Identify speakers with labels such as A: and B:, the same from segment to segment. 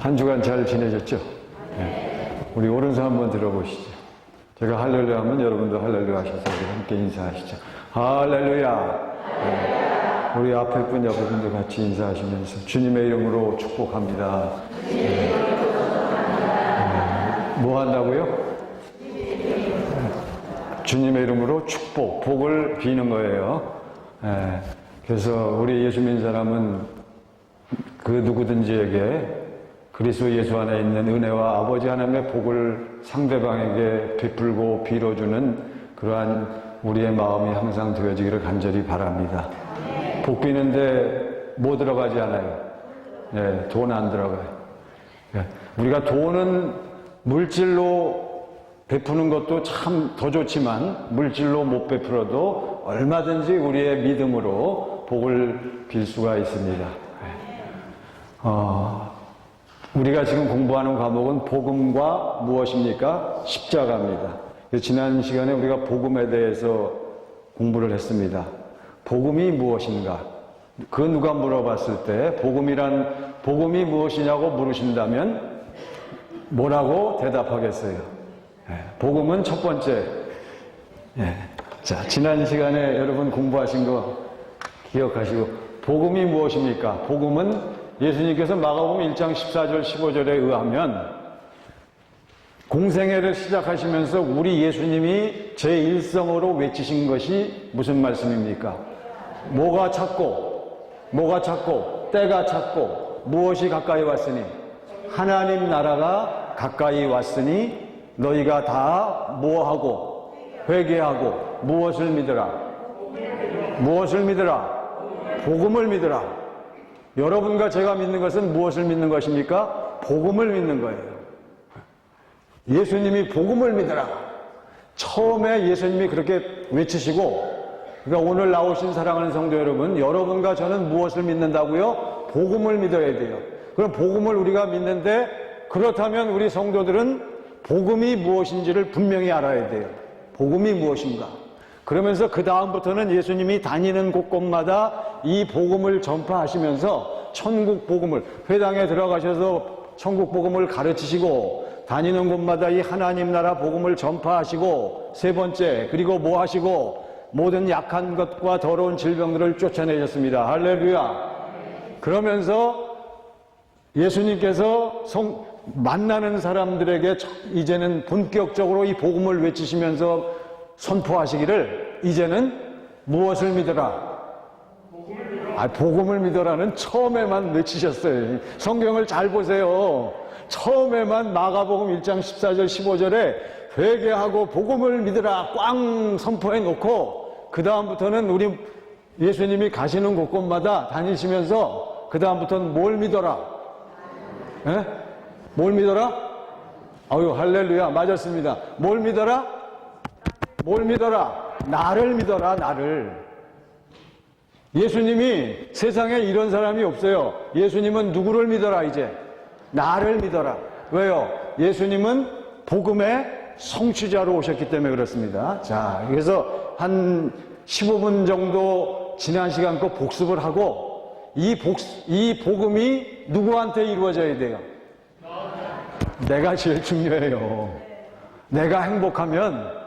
A: 한 주간 잘 지내셨죠? 네. 우리 오른손 한번 들어보시죠. 제가 할렐루야 하면 여러분도 할렐루야 하셔서 우리 함께 인사하시죠. 할렐루야. 네. 우리 앞에 분 옆에 분도 같이 인사하시면서 주님의 이름으로 축복합니다. 네. 뭐 한다고요? 주님의 이름으로 축복, 복을 비는 거예요. 네. 그래서 우리 예수 믿는 사람은 그 누구든지에게 그리스도 예수 안에 있는 은혜와 아버지 하나님의 복을 상대방에게 베풀고 빌어주는 그러한 우리의 마음이 항상 되어지기를 간절히 바랍니다. 복 비는데 뭐 들어가지 않아요? 네, 돈 안 들어가요. 네, 우리가 돈은 물질로 베푸는 것도 참 더 좋지만 물질로 못 베풀어도 얼마든지 우리의 믿음으로 복을 빌 수가 있습니다. 우리가 지금 공부하는 과목은 복음과 무엇입니까? 십자가입니다. 지난 시간에 우리가 복음에 대해서 공부를 했습니다. 복음이 무엇인가? 그 누가 물어봤을 때 복음이 무엇이냐고 물으신다면 뭐라고 대답하겠어요? 복음은 첫 번째. 자, 지난 시간에 여러분 공부하신 거 기억하시고 복음이 무엇입니까? 복음은 예수님께서 마가복음 1장 14절 15절에 의하면 공생애를 시작하시면서 우리 예수님이 제1성으로 외치신 것이 무슨 말씀입니까? 뭐가 찾고 때가 찾고 무엇이 가까이 왔으니 하나님 나라가 가까이 왔으니 너희가 다 뭐하고 회개하고 무엇을 믿으라? 복음을 믿으라. 여러분과 제가 믿는 것은 무엇을 믿는 것입니까? 복음을 믿는 거예요. 예수님이 복음을 믿으라. 처음에 예수님이 그렇게 외치시고, 그러니까 오늘 나오신 사랑하는 성도 여러분, 여러분과 저는 무엇을 믿는다고요? 복음을 믿어야 돼요. 그럼 복음을 우리가 믿는데, 그렇다면 우리 성도들은 복음이 무엇인지를 분명히 알아야 돼요. 복음이 무엇인가? 그러면서 그 다음부터는 예수님이 다니는 곳곳마다 이 복음을 전파하시면서 천국 복음을, 회당에 들어가셔서 천국 복음을 가르치시고 다니는 곳마다 이 하나님 나라 복음을 전파하시고, 세 번째, 그리고 뭐 하시고 모든 약한 것과 더러운 질병들을 쫓아내셨습니다. 할렐루야. 그러면서 예수님께서 만나는 사람들에게 이제는 본격적으로 이 복음을 외치시면서 선포하시기를 이제는 무엇을 믿어라? 복음을 믿어라는 처음에만 외치셨어요. 성경을 잘 보세요. 처음에만 마가복음 1장 14절 15절에 회개하고 복음을 믿으라 꽝 선포해 놓고, 그 다음부터는 우리 예수님이 가시는 곳곳마다 다니시면서 그 다음부터는 뭘 믿어라? 뭘 믿어라? 아유, 할렐루야. 맞았습니다. 뭘 믿어라? 나를 믿어라, 나를. 예수님이 세상에 이런 사람이 없어요. 예수님은 누구를 믿어라, 이제? 나를 믿어라. 왜요? 예수님은 복음의 성취자로 오셨기 때문에 그렇습니다. 자, 그래서 한 15분 정도 지난 시간 거 복습을 하고, 이 복음이 누구한테 이루어져야 돼요? 내가 제일 중요해요. 내가 행복하면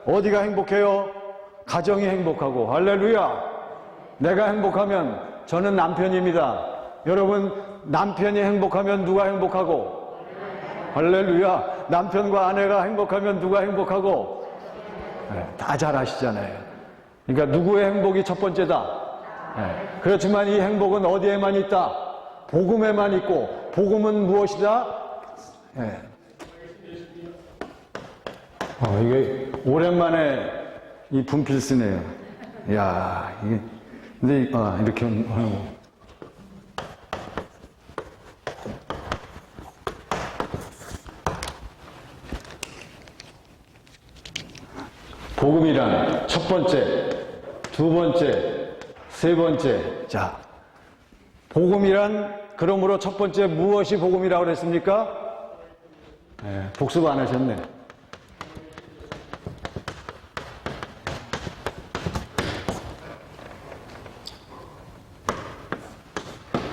A: 어디가 행복해요? 가정이 행복하고. 할렐루야. 내가 행복하면 저는 남편입니다. 여러분, 남편이 행복하면 누가 행복하고? 할렐루야. 남편과 아내가 행복하면 누가 행복하고? 다 잘 아시잖아요. 그러니까 누구의 행복이 첫 번째다. 그렇지만 이 행복은 어디에만 있다? 복음에만 있고, 복음은 무엇이다? 이게 오랜만에 이 분필 쓰네요. 이야, 이게, 근데, 이렇게, 복음이란 첫 번째, 두 번째, 세 번째. 자, 복음이란, 그러므로 첫 번째 무엇이 복음이라고 그랬습니까? 복습 안 하셨네.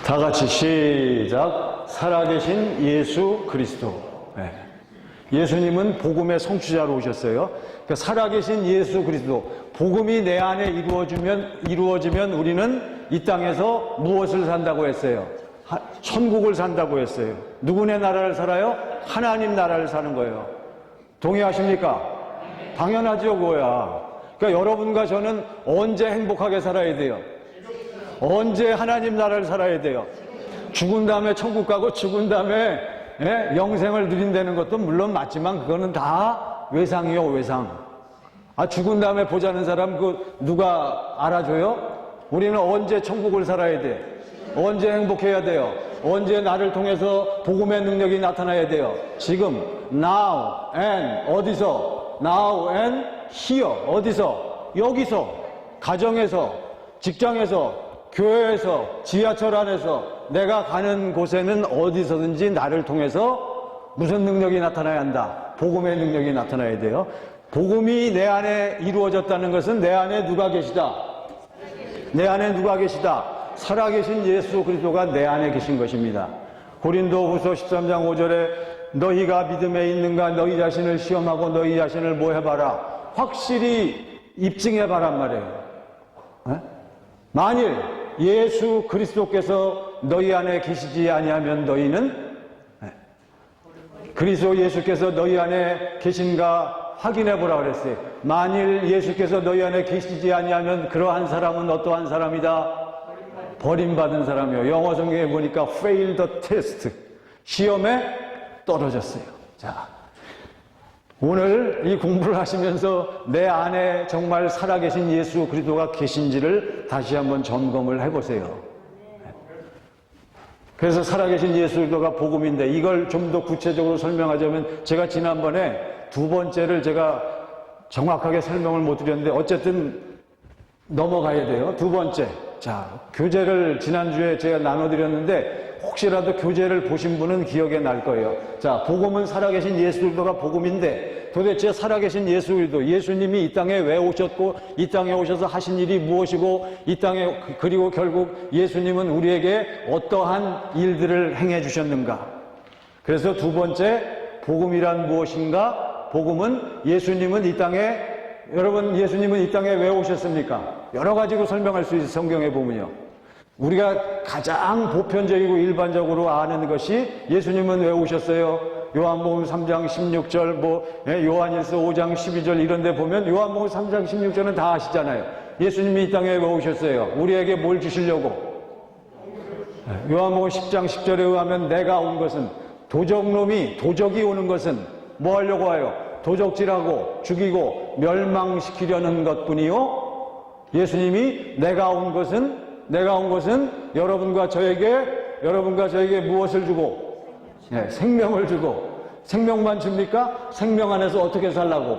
A: 다 같이 시작. 살아계신 예수 그리스도. 네. 예수님은 복음의 성취자로 오셨어요. 그러니까 살아계신 예수 그리스도. 복음이 내 안에 이루어지면 우리는 이 땅에서 무엇을 산다고 했어요? 천국을 산다고 했어요. 누구네 나라를 살아요? 하나님 나라를 사는 거예요. 동의하십니까? 당연하죠, 그거야. 그러니까 여러분과 저는 언제 행복하게 살아야 돼요? 언제 하나님 나라를 살아야 돼요? 죽은 다음에 천국 가고 죽은 다음에 영생을 누린다는 것도 물론 맞지만 그거는 다 외상이요, 외상. 죽은 다음에 보자는 사람 누가 알아줘요? 우리는 언제 천국을 살아야 돼? 언제 행복해야 돼요? 언제 나를 통해서 복음의 능력이 나타나야 돼요? 지금, now and 어디서? now and here 어디서? 여기서, 가정에서, 직장에서, 교회에서, 지하철 안에서, 내가 가는 곳에는 어디서든지 나를 통해서 무슨 능력이 나타나야 한다? 복음의 능력이 나타나야 돼요. 복음이 내 안에 이루어졌다는 것은 내 안에 누가 계시다? 내 안에 누가 계시다? 살아계신 예수 그리스도가 내 안에 계신 것입니다. 고린도후서 13장 5절에 너희가 믿음에 있는가 너희 자신을 시험하고 너희 자신을 뭐 해봐라? 확실히 입증해봐란 말이에요. 만일 예수 그리스도께서 너희 안에 계시지 아니하면 너희는 그리스도 예수께서 너희 안에 계신가 확인해 보라 그랬어요. 만일 예수께서 너희 안에 계시지 아니하면 그러한 사람은 어떠한 사람이다? 버림받은 사람이요. 영어 성경에 보니까 fail the test. 시험에 떨어졌어요. 자, 오늘 이 공부를 하시면서 내 안에 정말 살아계신 예수 그리스도가 계신지를 다시 한번 점검을 해보세요. 그래서 살아계신 예수 그리스도가 복음인데 이걸 좀 더 구체적으로 설명하자면 제가 지난번에 두 번째를 제가 정확하게 설명을 못 드렸는데 어쨌든 넘어가야 돼요. 두 번째. 자, 교재를 지난주에 제가 나눠드렸는데 혹시라도 교재를 보신 분은 기억에 날 거예요. 자, 복음은 살아계신 예수 그리스도가 복음인데 도대체 살아계신 예수 그리스도, 예수님이 이 땅에 왜 오셨고 이 땅에 오셔서 하신 일이 무엇이고 이 땅에 그리고 결국 예수님은 우리에게 어떠한 일들을 행해 주셨는가. 그래서 두 번째, 복음이란 무엇인가? 복음은 예수님은 이 땅에, 여러분 예수님은 이 땅에 왜 오셨습니까? 여러 가지로 설명할 수 있어요. 성경에 보면요. 우리가 가장 보편적이고 일반적으로 아는 것이 예수님은 왜 오셨어요? 요한복음 3장 16절, 요한일서 5장 12절 이런 데 보면 요한복음 3장 16절은 다 아시잖아요. 예수님이 이 땅에 왜 오셨어요? 우리에게 뭘 주시려고? 요한복음 10장 10절에 의하면 내가 온 것은 도적이 오는 것은 뭐 하려고 와요? 도적질하고 죽이고 멸망시키려는 것뿐이요. 예수님이 내가 온 것은 여러분과 저에게 무엇을 주고? 생명을 주고. 생명만 줍니까? 생명 안에서 어떻게 살라고?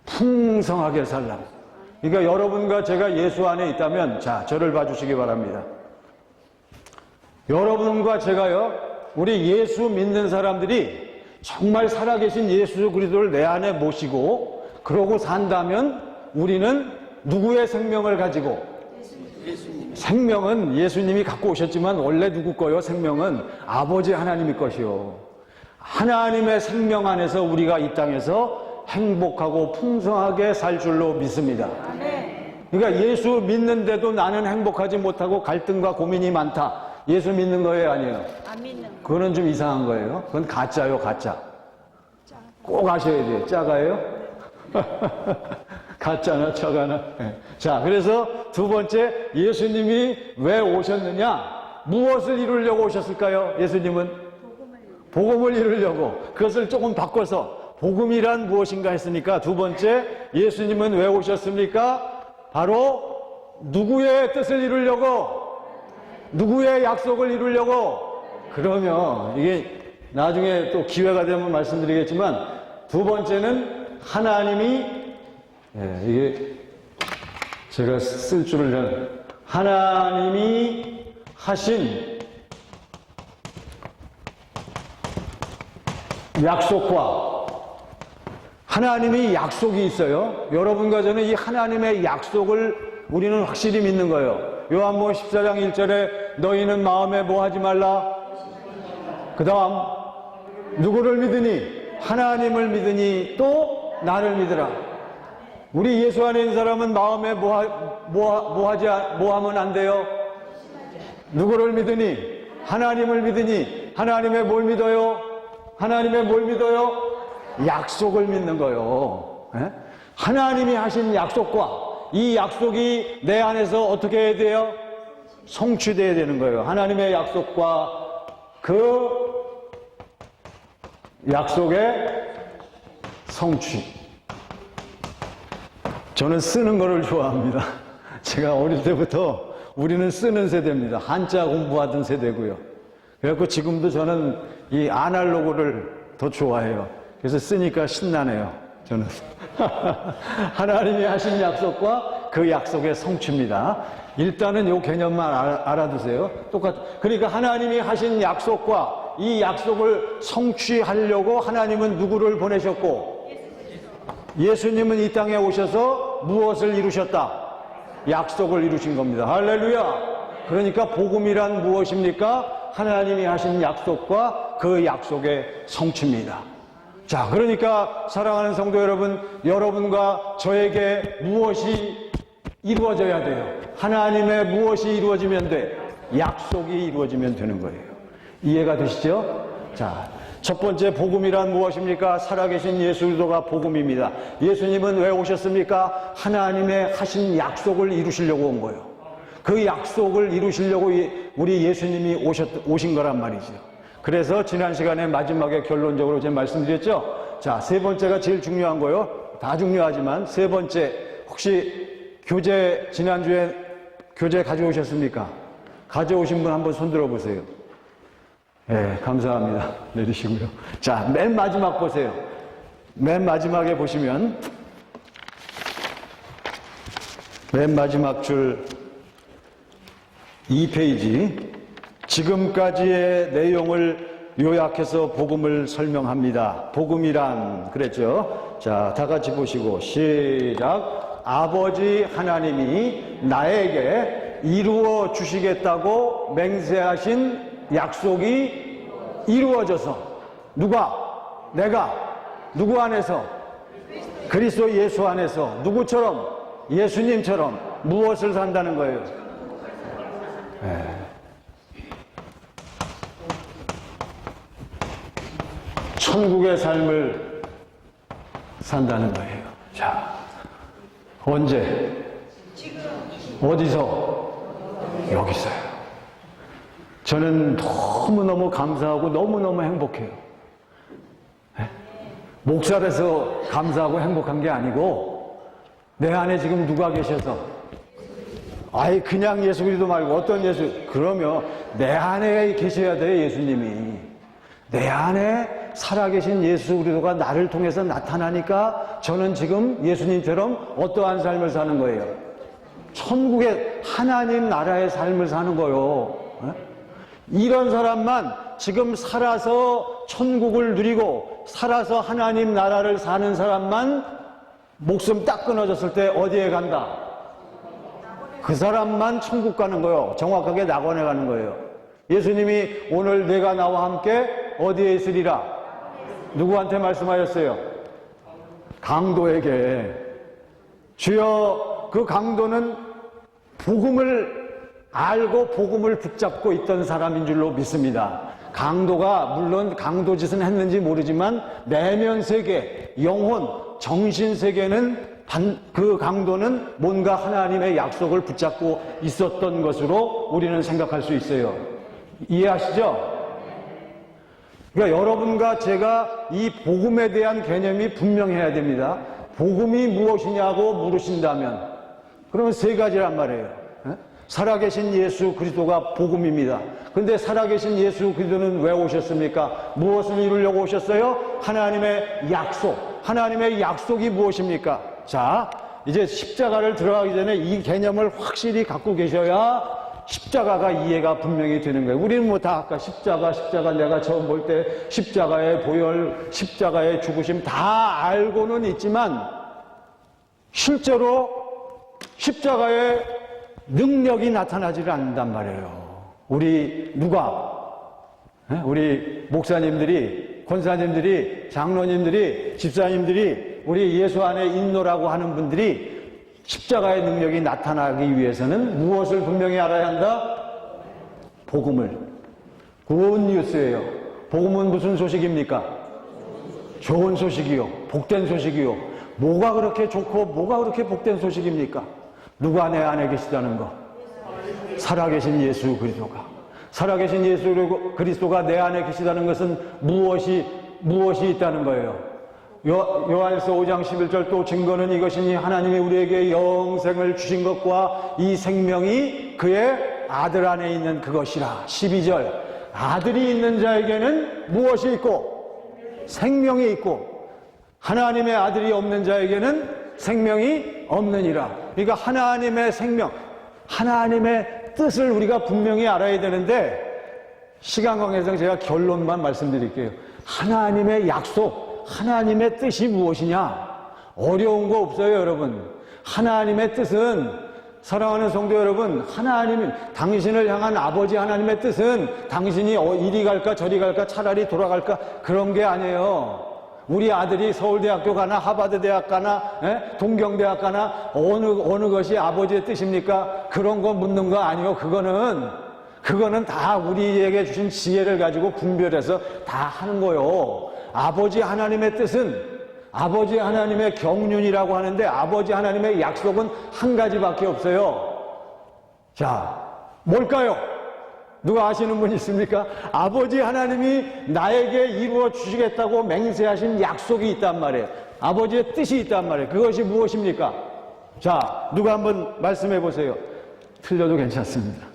A: 풍성하게 살라고. 그러니까 여러분과 제가 예수 안에 있다면, 자, 저를 봐주시기 바랍니다. 여러분과 제가요, 우리 예수 믿는 사람들이 정말 살아계신 예수 그리스도를 내 안에 모시고 그러고 산다면 우리는 누구의 생명을 가지고? 생명은 예수님이 갖고 오셨지만 원래 누구 거요? 생명은 아버지 하나님의 것이요. 하나님의 생명 안에서 우리가 이 땅에서 행복하고 풍성하게 살 줄로 믿습니다. 그러니까 예수 믿는데도 나는 행복하지 못하고 갈등과 고민이 많다. 예수 믿는 거예요, 아니에요?
B: 안 믿는 거.
A: 그거는 좀 이상한 거예요. 그건 가짜요, 가짜. 꼭 아셔야 돼요. 짜가예요? 가짜나 짜가나. 자, 그래서 두 번째, 예수님이 왜 오셨느냐? 무엇을 이루려고 오셨을까요? 예수님은? 복음을 이루려고. 그것을 조금 바꿔서 복음이란 무엇인가 했으니까 두 번째, 예수님은 왜 오셨습니까? 바로 누구의 뜻을 이루려고? 누구의 약속을 이루려고? 그러면 이게 나중에 또 기회가 되면 말씀드리겠지만 두 번째는 하나님이 이게 제가 쓸 줄을 하나님이 하신 약속과 하나님이 약속이 있어요. 여러분과 저는 이 하나님의 약속을 우리는 확실히 믿는 거예요. 요한복음 14장 1절에 너희는 마음에 뭐 하지 말라? 그 다음 누구를 믿으니? 하나님을 믿으니 또 나를 믿으라. 우리 예수 안에 있는 사람은 마음에 뭐 하면 안 돼요? 누구를 믿으니? 하나님을 믿으니. 하나님의 뭘 믿어요? 하나님의 뭘 믿어요? 약속을 믿는 거예요. 예? 하나님이 하신 약속과 이 약속이 내 안에서 어떻게 해야 돼요? 성취돼야 되는 거예요. 하나님의 약속과 그 약속의 성취. 저는 쓰는 거를 좋아합니다. 제가 어릴 때부터 우리는 쓰는 세대입니다. 한자 공부하던 세대고요. 그래서 지금도 저는 이 아날로그를 더 좋아해요. 그래서 쓰니까 신나네요. 저는 하나님이 하신 약속과 그 약속의 성취입니다. 일단은 이 개념만 알아두세요. 그러니까 하나님이 하신 약속과 이 약속을 성취하려고 하나님은 누구를 보내셨고, 예수님은 이 땅에 오셔서 무엇을 이루셨다? 약속을 이루신 겁니다. 할렐루야. 그러니까 복음이란 무엇입니까? 하나님이 하신 약속과 그 약속의 성취입니다. 자, 그러니까 사랑하는 성도 여러분, 여러분과 저에게 무엇이 이루어져야 돼요? 하나님의 무엇이 이루어지면 돼? 약속이 이루어지면 되는 거예요. 이해가 되시죠? 자, 첫 번째 복음이란 무엇입니까? 살아계신 예수 그리스도가 복음입니다. 예수님은 왜 오셨습니까? 하나님의 하신 약속을 이루시려고 온 거예요. 그 약속을 이루시려고 우리 예수님이 오신 거란 말이죠. 그래서 지난 시간에 마지막에 결론적으로 제가 말씀드렸죠. 자, 세 번째가 제일 중요한 거예요. 다 중요하지만 세 번째, 혹시 교재 지난주에 교재 가져오셨습니까? 가져오신 분 한번 손 들어보세요. 네, 감사합니다. 내리시고요. 자, 맨 마지막 보세요. 맨 마지막에 보시면 맨 마지막 줄 2페이지 지금까지의 내용을 요약해서 복음을 설명합니다. 복음이란 그랬죠. 자, 다 같이 보시고 시작. 아버지 하나님이 나에게 이루어 주시겠다고 맹세하신 약속이 이루어져서 누가? 내가 누구 안에서? 그리스도 예수 안에서 누구처럼? 예수님처럼 무엇을 산다는 거예요? 천국의 삶을 산다는 거예요. 자, 언제? 어디서? 여기서요. 저는 너무너무 감사하고 너무너무 행복해요. 목살에서 감사하고 행복한 게 아니고 내 안에 지금 누가 계셔서, 아이 그냥 예수 그리스도 말고 어떤 예수, 그러면 내 안에 계셔야 돼요. 예수님이 내 안에 살아계신 예수 그리스도가 나를 통해서 나타나니까 저는 지금 예수님처럼 어떠한 삶을 사는 거예요? 천국의 하나님 나라의 삶을 사는 거예요. 이런 사람만 지금 살아서 천국을 누리고 살아서 하나님 나라를 사는 사람만 목숨 딱 끊어졌을 때 어디에 간다? 그 사람만 천국 가는 거예요. 정확하게 낙원에 가는 거예요. 예수님이 오늘 내가 나와 함께 어디에 있으리라? 누구한테 말씀하셨어요? 강도에게. 주여, 그 강도는 복음을 알고 복음을 붙잡고 있던 사람인 줄로 믿습니다. 강도가 물론 강도 짓은 했는지 모르지만 내면 세계, 영혼, 정신 세계는 그 강도는 뭔가 하나님의 약속을 붙잡고 있었던 것으로 우리는 생각할 수 있어요. 이해하시죠? 그러니까 여러분과 제가 이 복음에 대한 개념이 분명해야 됩니다. 복음이 무엇이냐고 물으신다면 그러면 세 가지란 말이에요. 살아계신 예수 그리스도가 복음입니다. 근데 살아계신 예수 그리스도는 왜 오셨습니까? 무엇을 이루려고 오셨어요? 하나님의 약속. 하나님의 약속이 무엇입니까? 자, 이제 십자가를 들어가기 전에 이 개념을 확실히 갖고 계셔야 십자가가 이해가 분명히 되는 거예요. 우리는 뭐 다 아까 십자가 내가 처음 볼 때 십자가의 보혈, 십자가의 죽으심 다 알고는 있지만 실제로 십자가의 능력이 나타나지를 않는단 말이에요. 우리 우리 목사님들이, 권사님들이, 장로님들이, 집사님들이, 우리 예수 안에 있노라고 하는 분들이 십자가의 능력이 나타나기 위해서는 무엇을 분명히 알아야 한다? 복음을. 굿뉴스예요. 복음은 무슨 소식입니까? 좋은 소식이요. 복된 소식이요. 뭐가 그렇게 좋고 뭐가 그렇게 복된 소식입니까? 누가 내 안에 계시다는 거? 살아계신 예수 그리스도가. 살아계신 예수 그리스도가 내 안에 계시다는 것은 무엇이 있다는 거예요? 요한일서 5장 11절 또 증거는 이것이니 하나님이 우리에게 영생을 주신 것과 이 생명이 그의 아들 안에 있는 그것이라. 12절 아들이 있는 자에게는 무엇이 있고? 생명이 있고 하나님의 아들이 없는 자에게는 생명이 없느니라. 그러니까 하나님의 생명, 하나님의 뜻을 우리가 분명히 알아야 되는데 시간 관계상 제가 결론만 말씀드릴게요. 하나님의 약속, 하나님의 뜻이 무엇이냐? 어려운 거 없어요, 여러분. 하나님의 뜻은, 사랑하는 성도 여러분, 당신을 향한 아버지 하나님의 뜻은 당신이 이리 갈까 저리 갈까 차라리 돌아갈까 그런 게 아니에요. 우리 아들이 서울대학교 가나 하버드 대학 가나 동경대학 가나 어느 것이 아버지의 뜻입니까? 그런 거 묻는 거 아니에요. 그거는 다 우리에게 주신 지혜를 가지고 분별해서 다 하는 거요. 아버지 하나님의 뜻은, 아버지 하나님의 경륜이라고 하는데 아버지 하나님의 약속은 한 가지밖에 없어요. 자, 뭘까요? 누가 아시는 분 있습니까? 아버지 하나님이 나에게 이루어 주시겠다고 맹세하신 약속이 있단 말이에요. 아버지의 뜻이 있단 말이에요. 그것이 무엇입니까? 자, 누가 한번 말씀해 보세요. 틀려도 괜찮습니다.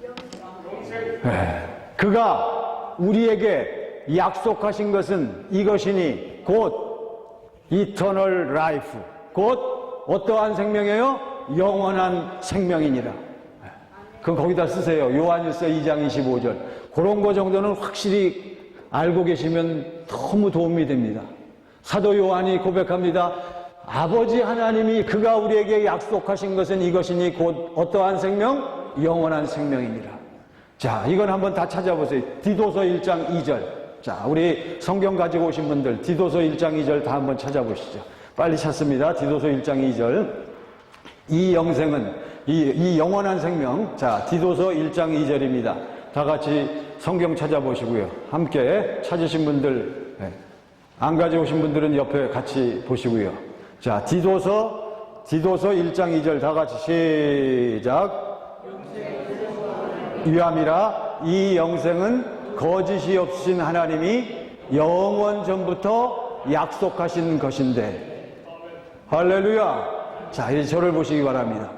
A: 그가 우리에게 약속하신 것은 이것이니 곧 이터널 라이프, 곧 어떠한 생명이에요? 영원한 생명이니라. 그건 거기다 쓰세요. 요한일서 2장 25절. 그런 거 정도는 확실히 알고 계시면 너무 도움이 됩니다. 사도 요한이 고백합니다. 아버지 하나님이 그가 우리에게 약속하신 것은 이것이니 곧 어떠한 생명? 영원한 생명이니라. 자, 이건 한번 다 찾아보세요. 디도서 1장 2절. 자, 우리 성경 가지고 오신 분들 디도서 1장 2절 다 한번 찾아보시죠. 빨리 찾습니다. 디도서 1장 2절. 이 영생은 이 영원한 생명. 자, 디도서 1장 2절입니다. 다 같이 성경 찾아보시고요. 함께 찾으신 분들, 안 가져오신 분들은 옆에 같이 보시고요. 자, 디도서 1장 2절 다 같이 시작. 위함이라 이 영생은 거짓이 없으신 하나님이 영원 전부터 약속하신 것인데. 할렐루야. 자, 이제 저를 보시기 바랍니다.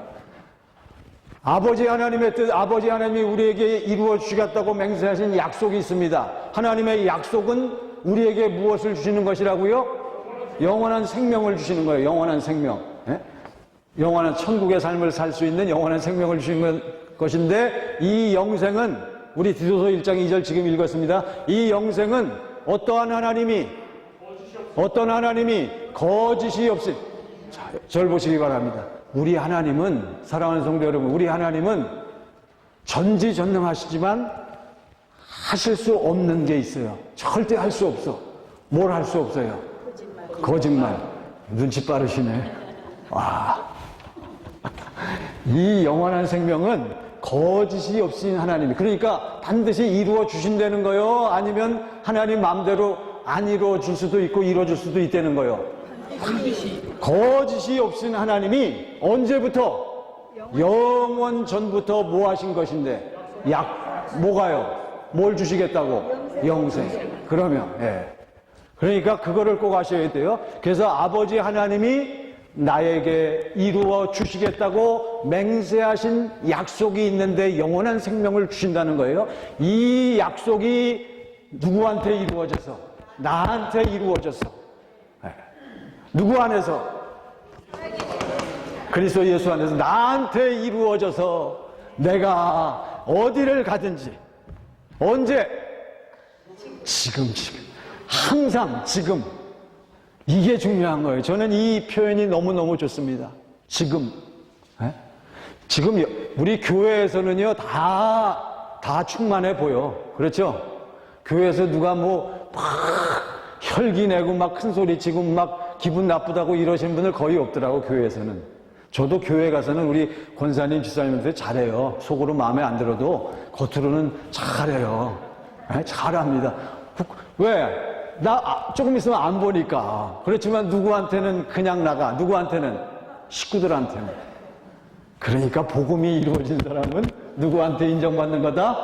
A: 아버지 하나님의 뜻, 아버지 하나님이 우리에게 이루어 주시겠다고 맹세하신 약속이 있습니다. 하나님의 약속은 우리에게 무엇을 주시는 것이라고요? 영원한 생명을 주시는 거예요. 영원한 생명. 영원한 천국의 삶을 살 수 있는 영원한 생명을 주시는 것인데, 이 영생은 우리 디도서 1장 2절 지금 읽었습니다. 이 영생은 어떤 하나님이 거짓이 없이. 자, 절 보시기 바랍니다. 우리 하나님은, 사랑하는 성도 여러분, 우리 하나님은 전지전능하시지만 하실 수 없는 게 있어요. 절대 할 수 없어. 뭘 할 수 없어요? 거짓말. 눈치 빠르시네. 와. 이 영원한 생명은 거짓이 없으신 하나님. 그러니까 반드시 이루어 주신다는 거요? 아니면 하나님 마음대로 안 이루어 줄 수도 있고 이루어 줄 수도 있다는 거요? 거짓이 없으신 하나님이 언제부터? 영원 전부터 뭐 하신 것인데? 뭐가요? 뭘 주시겠다고? 영생. 그러면, 그러니까 그거를 꼭 아셔야 돼요. 그래서 아버지 하나님이 나에게 이루어 주시겠다고 맹세하신 약속이 있는데 영원한 생명을 주신다는 거예요. 이 약속이 누구한테 이루어져서? 나한테 이루어졌어. 누구 안에서? 그리스도 예수 안에서 나한테 이루어져서 내가 어디를 가든지 언제? 지금 항상 지금. 이게 중요한 거예요. 저는 이 표현이 너무너무 좋습니다. 지금. 지금 우리 교회에서는요, 다 다 충만해 보여. 그렇죠? 교회에서 누가 뭐 막 혈기 내고 막 큰 소리 치고 막 기분 나쁘다고 이러시는 분들 거의 없더라고, 교회에서는. 저도 교회 가서는 우리 권사님, 지사님한테 잘해요. 속으로 마음에 안 들어도 겉으로는 잘해요. 네, 잘합니다. 왜? 나 조금 있으면 안 보니까. 그렇지만 누구한테는 그냥 나가. 누구한테는? 식구들한테는. 그러니까 복음이 이루어진 사람은 누구한테 인정받는 거다?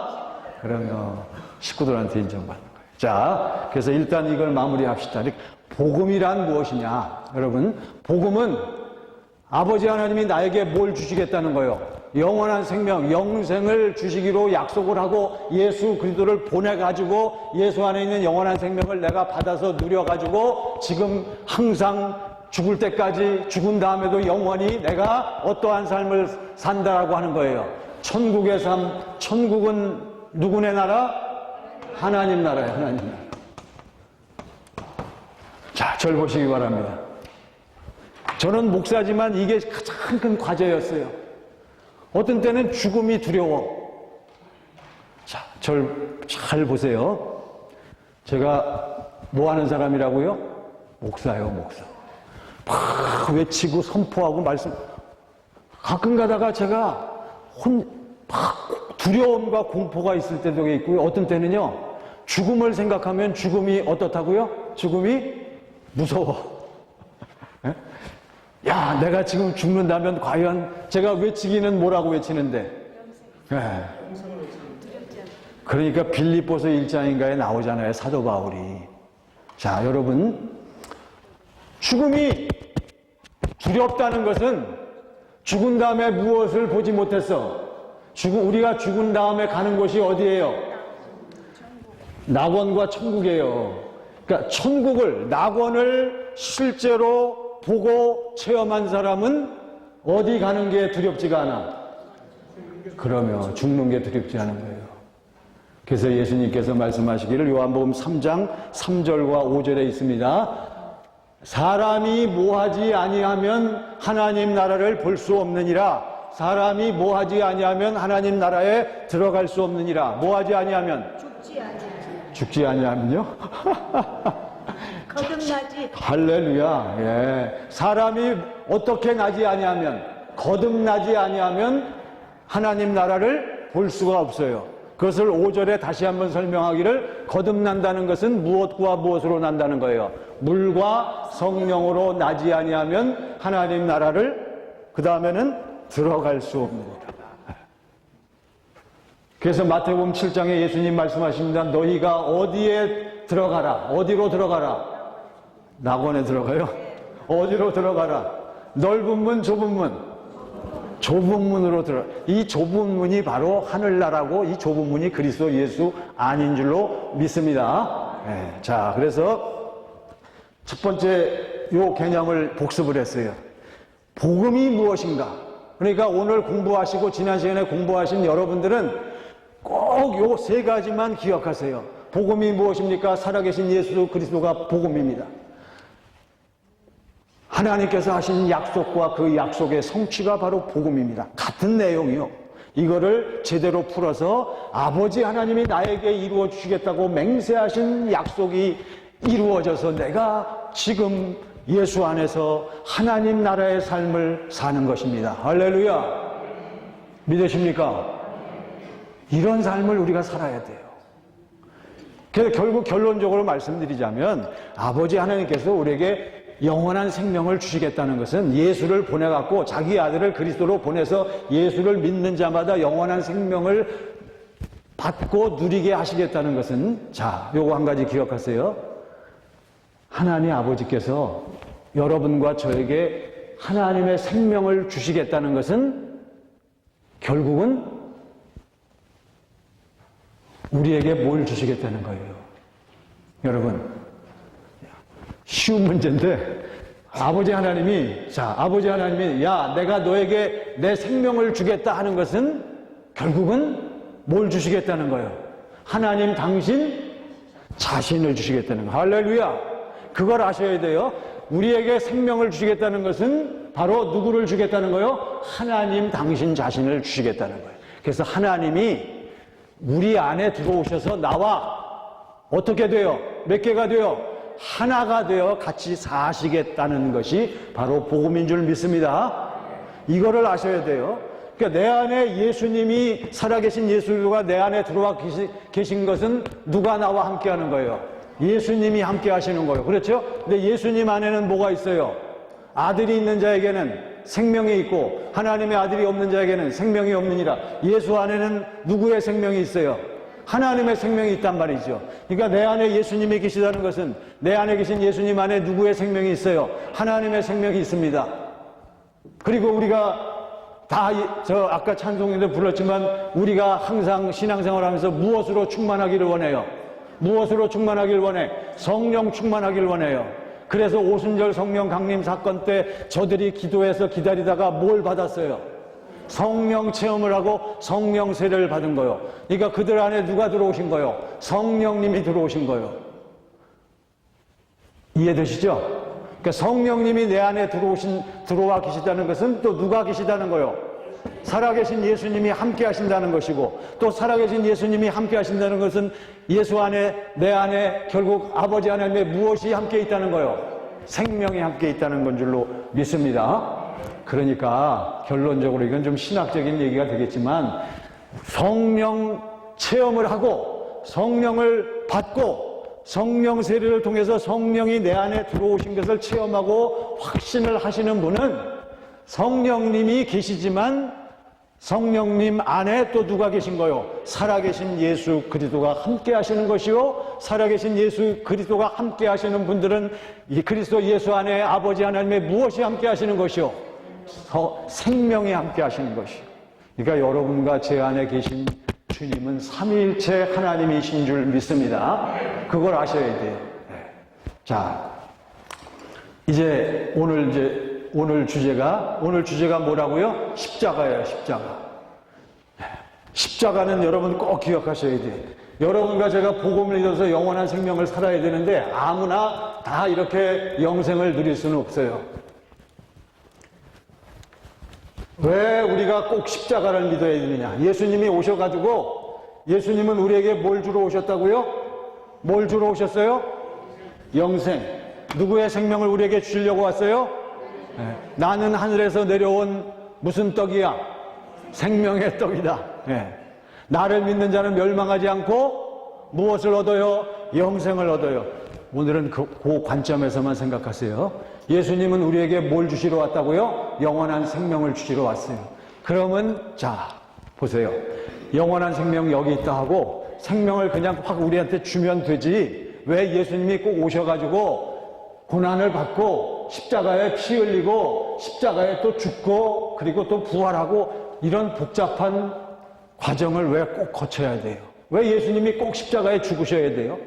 A: 그러면 식구들한테 인정받는 거예요. 자, 그래서 일단 이걸 마무리합시다. 복음이란 무엇이냐? 여러분, 복음은 아버지 하나님이 나에게 뭘 주시겠다는 거예요? 영원한 생명, 영생을 주시기로 약속을 하고 예수 그리스도를 보내가지고 예수 안에 있는 영원한 생명을 내가 받아서 누려가지고 지금 항상 죽을 때까지, 죽은 다음에도 영원히 내가 어떠한 삶을 산다라고 하는 거예요. 천국의 삶, 천국은 누구네 나라? 하나님 나라예요, 하나님 나라. 자, 절 보시기 바랍니다. 저는 목사지만 이게 가장 큰 과제였어요. 어떤 때는 죽음이 두려워. 자, 절 잘 보세요. 제가 뭐 하는 사람이라고요? 목사예요, 목사. 막 외치고 선포하고 말씀. 가끔 가다가 제가 막 두려움과 공포가 있을 때도 있고요. 어떤 때는요, 죽음을 생각하면 죽음이 어떻다고요? 죽음이 무서워. 야, 내가 지금 죽는다면 과연 제가 외치기는 뭐라고 외치는데? 네. 그러니까 빌립보서 1장인가에 나오잖아요, 사도 바울이. 자, 여러분, 죽음이 두렵다는 것은 죽은 다음에 무엇을 보지 못했어? 우리가 죽은 다음에 가는 곳이 어디예요? 낙원과 천국이에요. 그러니까 천국을, 낙원을 실제로 보고 체험한 사람은 어디 가는 게 두렵지가 않아? 그러면 죽는 게 두렵지 않은 거예요. 그래서 예수님께서 말씀하시기를 요한복음 3장 3절과 5절에 있습니다. 사람이 뭐하지 아니하면 하나님 나라를 볼 수 없느니라. 사람이 뭐하지 아니하면 하나님 나라에 들어갈 수 없느니라. 뭐하지 아니하면? 죽지 아니하면요?
B: 거듭나지.
A: 할렐루야. 예. 사람이 어떻게 나지 아니하면, 거듭나지 아니하면 하나님 나라를 볼 수가 없어요. 그것을 5절에 다시 한번 설명하기를, 거듭난다는 것은 무엇과 무엇으로 난다는 거예요? 물과 성령으로 나지 아니하면 하나님 나라를 그 다음에는 들어갈 수 없느니라. 그래서 마태복음 7장에 예수님 말씀하십니다. 너희가 어디에 들어가라? 어디로 들어가라? 낙원에 들어가요? 어디로 들어가라? 넓은 문, 좁은 문? 좁은 문으로 들어. 이 좁은 문이 바로 하늘나라고, 이 좁은 문이 그리스도 예수 안인 줄로 믿습니다. 네. 자, 그래서 첫 번째 요 개념을 복습을 했어요. 복음이 무엇인가? 그러니까 오늘 공부하시고 지난 시간에 공부하신 여러분들은 꼭 요 세 가지만 기억하세요. 복음이 무엇입니까? 살아계신 예수 그리스도가 복음입니다. 하나님께서 하신 약속과 그 약속의 성취가 바로 복음입니다. 같은 내용이요. 이거를 제대로 풀어서 아버지 하나님이 나에게 이루어 주시겠다고 맹세하신 약속이 이루어져서 내가 지금 예수 안에서 하나님 나라의 삶을 사는 것입니다. 할렐루야. 믿으십니까? 이런 삶을 우리가 살아야 돼요. 그래서 결국 결론적으로 말씀드리자면 아버지 하나님께서 우리에게 영원한 생명을 주시겠다는 것은 예수를 보내갖고 자기 아들을 그리스도로 보내서 예수를 믿는 자마다 영원한 생명을 받고 누리게 하시겠다는 것은, 자, 요거 한 가지 기억하세요. 하나님 아버지께서 여러분과 저에게 하나님의 생명을 주시겠다는 것은 결국은 우리에게 뭘 주시겠다는 거예요. 여러분, 쉬운 문제인데 아버지 하나님이 야, 내가 너에게 내 생명을 주겠다 하는 것은 결국은 뭘 주시겠다는 거예요? 하나님 당신 자신을 주시겠다는 거예요. 할렐루야. 그걸 아셔야 돼요. 우리에게 생명을 주시겠다는 것은 바로 누구를 주겠다는 거예요? 하나님 당신 자신을 주시겠다는 거예요. 그래서 하나님이 우리 안에 들어오셔서 나와 어떻게 돼요? 몇 개가 돼요? 하나가 되어 같이 사시겠다는 것이 바로 복음인 줄 믿습니다. 이거를 아셔야 돼요. 그러니까 내 안에 예수님이 살아계신 예수가 내 안에 들어와 계신 것은 누가 나와 함께 하는 거예요? 예수님이 함께 하시는 거예요. 그렇죠? 근데 예수님 안에는 뭐가 있어요? 아들이 있는 자에게는 생명이 있고 하나님의 아들이 없는 자에게는 생명이 없느니라. 예수 안에는 누구의 생명이 있어요? 하나님의 생명이 있단 말이죠. 그러니까 내 안에 예수님이 계시다는 것은 내 안에 계신 예수님 안에 누구의 생명이 있어요? 하나님의 생명이 있습니다. 그리고 우리가 다 아까 찬송에도 불렀지만 우리가 항상 신앙생활 하면서 무엇으로 충만하기를 원해요? 무엇으로 충만하기를 원해? 성령 충만하기를 원해요. 그래서 오순절 성령 강림 사건 때 저들이 기도해서 기다리다가 뭘 받았어요? 성령 체험을 하고 성령 세례를 받은 거요. 그러니까 그들 안에 누가 들어오신 거요? 성령님이 들어오신 거요. 이해되시죠? 그러니까 성령님이 내 안에 들어와 계시다는 것은 또 누가 계시다는 거요? 살아계신 예수님이 함께 하신다는 것이고, 또 살아계신 예수님이 함께 하신다는 것은 예수 안에, 내 안에 결국 아버지 하나님의 무엇이 함께 있다는 거요? 생명이 함께 있다는 건 줄로 믿습니다. 그러니까 결론적으로 이건 좀 신학적인 얘기가 되겠지만 성령 체험을 하고 성령을 받고 성령 세례를 통해서 성령이 내 안에 들어오신 것을 체험하고 확신을 하시는 분은 성령님이 계시지만 성령님 안에 또 누가 계신 거요? 살아계신 예수 그리스도가 함께 하시는 것이요. 살아계신 예수 그리스도가 함께 하시는 분들은 이 그리스도 예수 안에 아버지 하나님의 무엇이 함께 하시는 것이요? 생명이 함께 하시는 것이요. 그러니까 여러분과 제 안에 계신 주님은 삼위일체 하나님이신 줄 믿습니다. 그걸 아셔야 돼요. 자, 오늘 주제가 뭐라고요? 십자가예요, 십자가. 십자가는 여러분 꼭 기억하셔야 돼요. 여러분과 제가 복음을 믿어서 영원한 생명을 살아야 되는데 아무나 다 이렇게 영생을 누릴 수는 없어요. 왜 우리가 꼭 십자가를 믿어야 되느냐? 예수님이 오셔가지고 예수님은 우리에게 뭘 주러 오셨다고요? 뭘 주러 오셨어요? 영생. 누구의 생명을 우리에게 주시려고 왔어요? 네. 나는 하늘에서 내려온 무슨 떡이야? 생명의 떡이다. 네. 나를 믿는 자는 멸망하지 않고 무엇을 얻어요? 영생을 얻어요. 오늘은 그 관점에서만 생각하세요. 예수님은 우리에게 뭘 주시러 왔다고요? 영원한 생명을 주시러 왔어요. 그러면 자 보세요. 영원한 생명 여기 있다 하고 생명을 그냥 확 우리한테 주면 되지 왜 예수님이 꼭 오셔가지고 고난을 받고 십자가에 피 흘리고 십자가에 또 죽고 그리고 또 부활하고 이런 복잡한 과정을 왜 꼭 거쳐야 돼요? 왜 예수님이 꼭 십자가에 죽으셔야 돼요?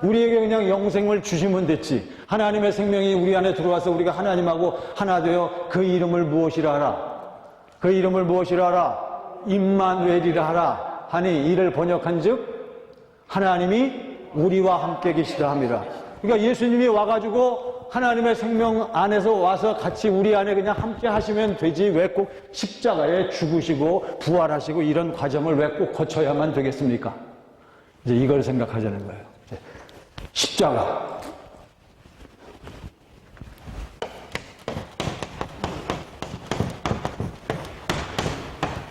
A: 우리에게 그냥 영생을 주시면 됐지. 하나님의 생명이 우리 안에 들어와서 우리가 하나님하고 하나 되어 그 이름을 무엇이라 하라? 그 이름을 무엇이라 하라? 임마누엘이라 하라 하니 이를 번역한 즉 하나님이 우리와 함께 계시다 함이라. 그러니까 예수님이 와가지고 하나님의 생명 안에서 와서 같이 우리 안에 그냥 함께 하시면 되지 왜 꼭 십자가에 죽으시고 부활하시고 이런 과정을 왜 꼭 거쳐야만 되겠습니까? 이제 이걸 생각하자는 거예요. 십자가.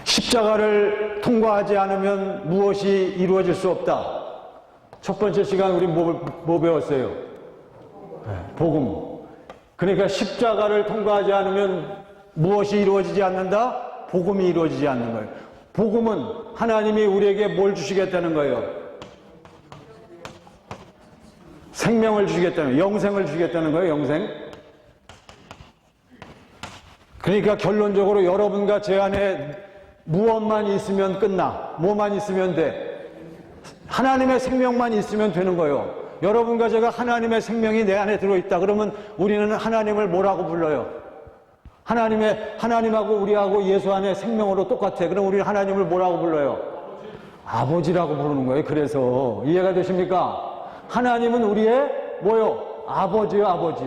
A: 십자가를 통과하지 않으면 무엇이 이루어질 수 없다. 첫 번째 시간 우리 뭐 배웠어요? 복음. 그러니까 십자가를 통과하지 않으면 무엇이 이루어지지 않는다? 복음이 이루어지지 않는 거예요. 복음은 하나님이 우리에게 뭘 주시겠다는 거예요? 생명을 주시겠다는 거예요. 영생을 주시겠다는 거예요. 영생. 그러니까 결론적으로 여러분과 제 안에 무엇만 있으면 끝나. 뭐만 있으면 돼? 하나님의 생명만 있으면 되는 거예요. 여러분과 제가 하나님의 생명이 내 안에 들어있다. 그러면 우리는 하나님을 뭐라고 불러요? 하나님하고 우리하고 예수 안에 생명으로 똑같아. 그럼 우리는 하나님을 뭐라고 불러요? 아버지라고 부르는 거예요. 그래서 이해가 되십니까? 하나님은 우리의 뭐요? 아버지요, 아버지.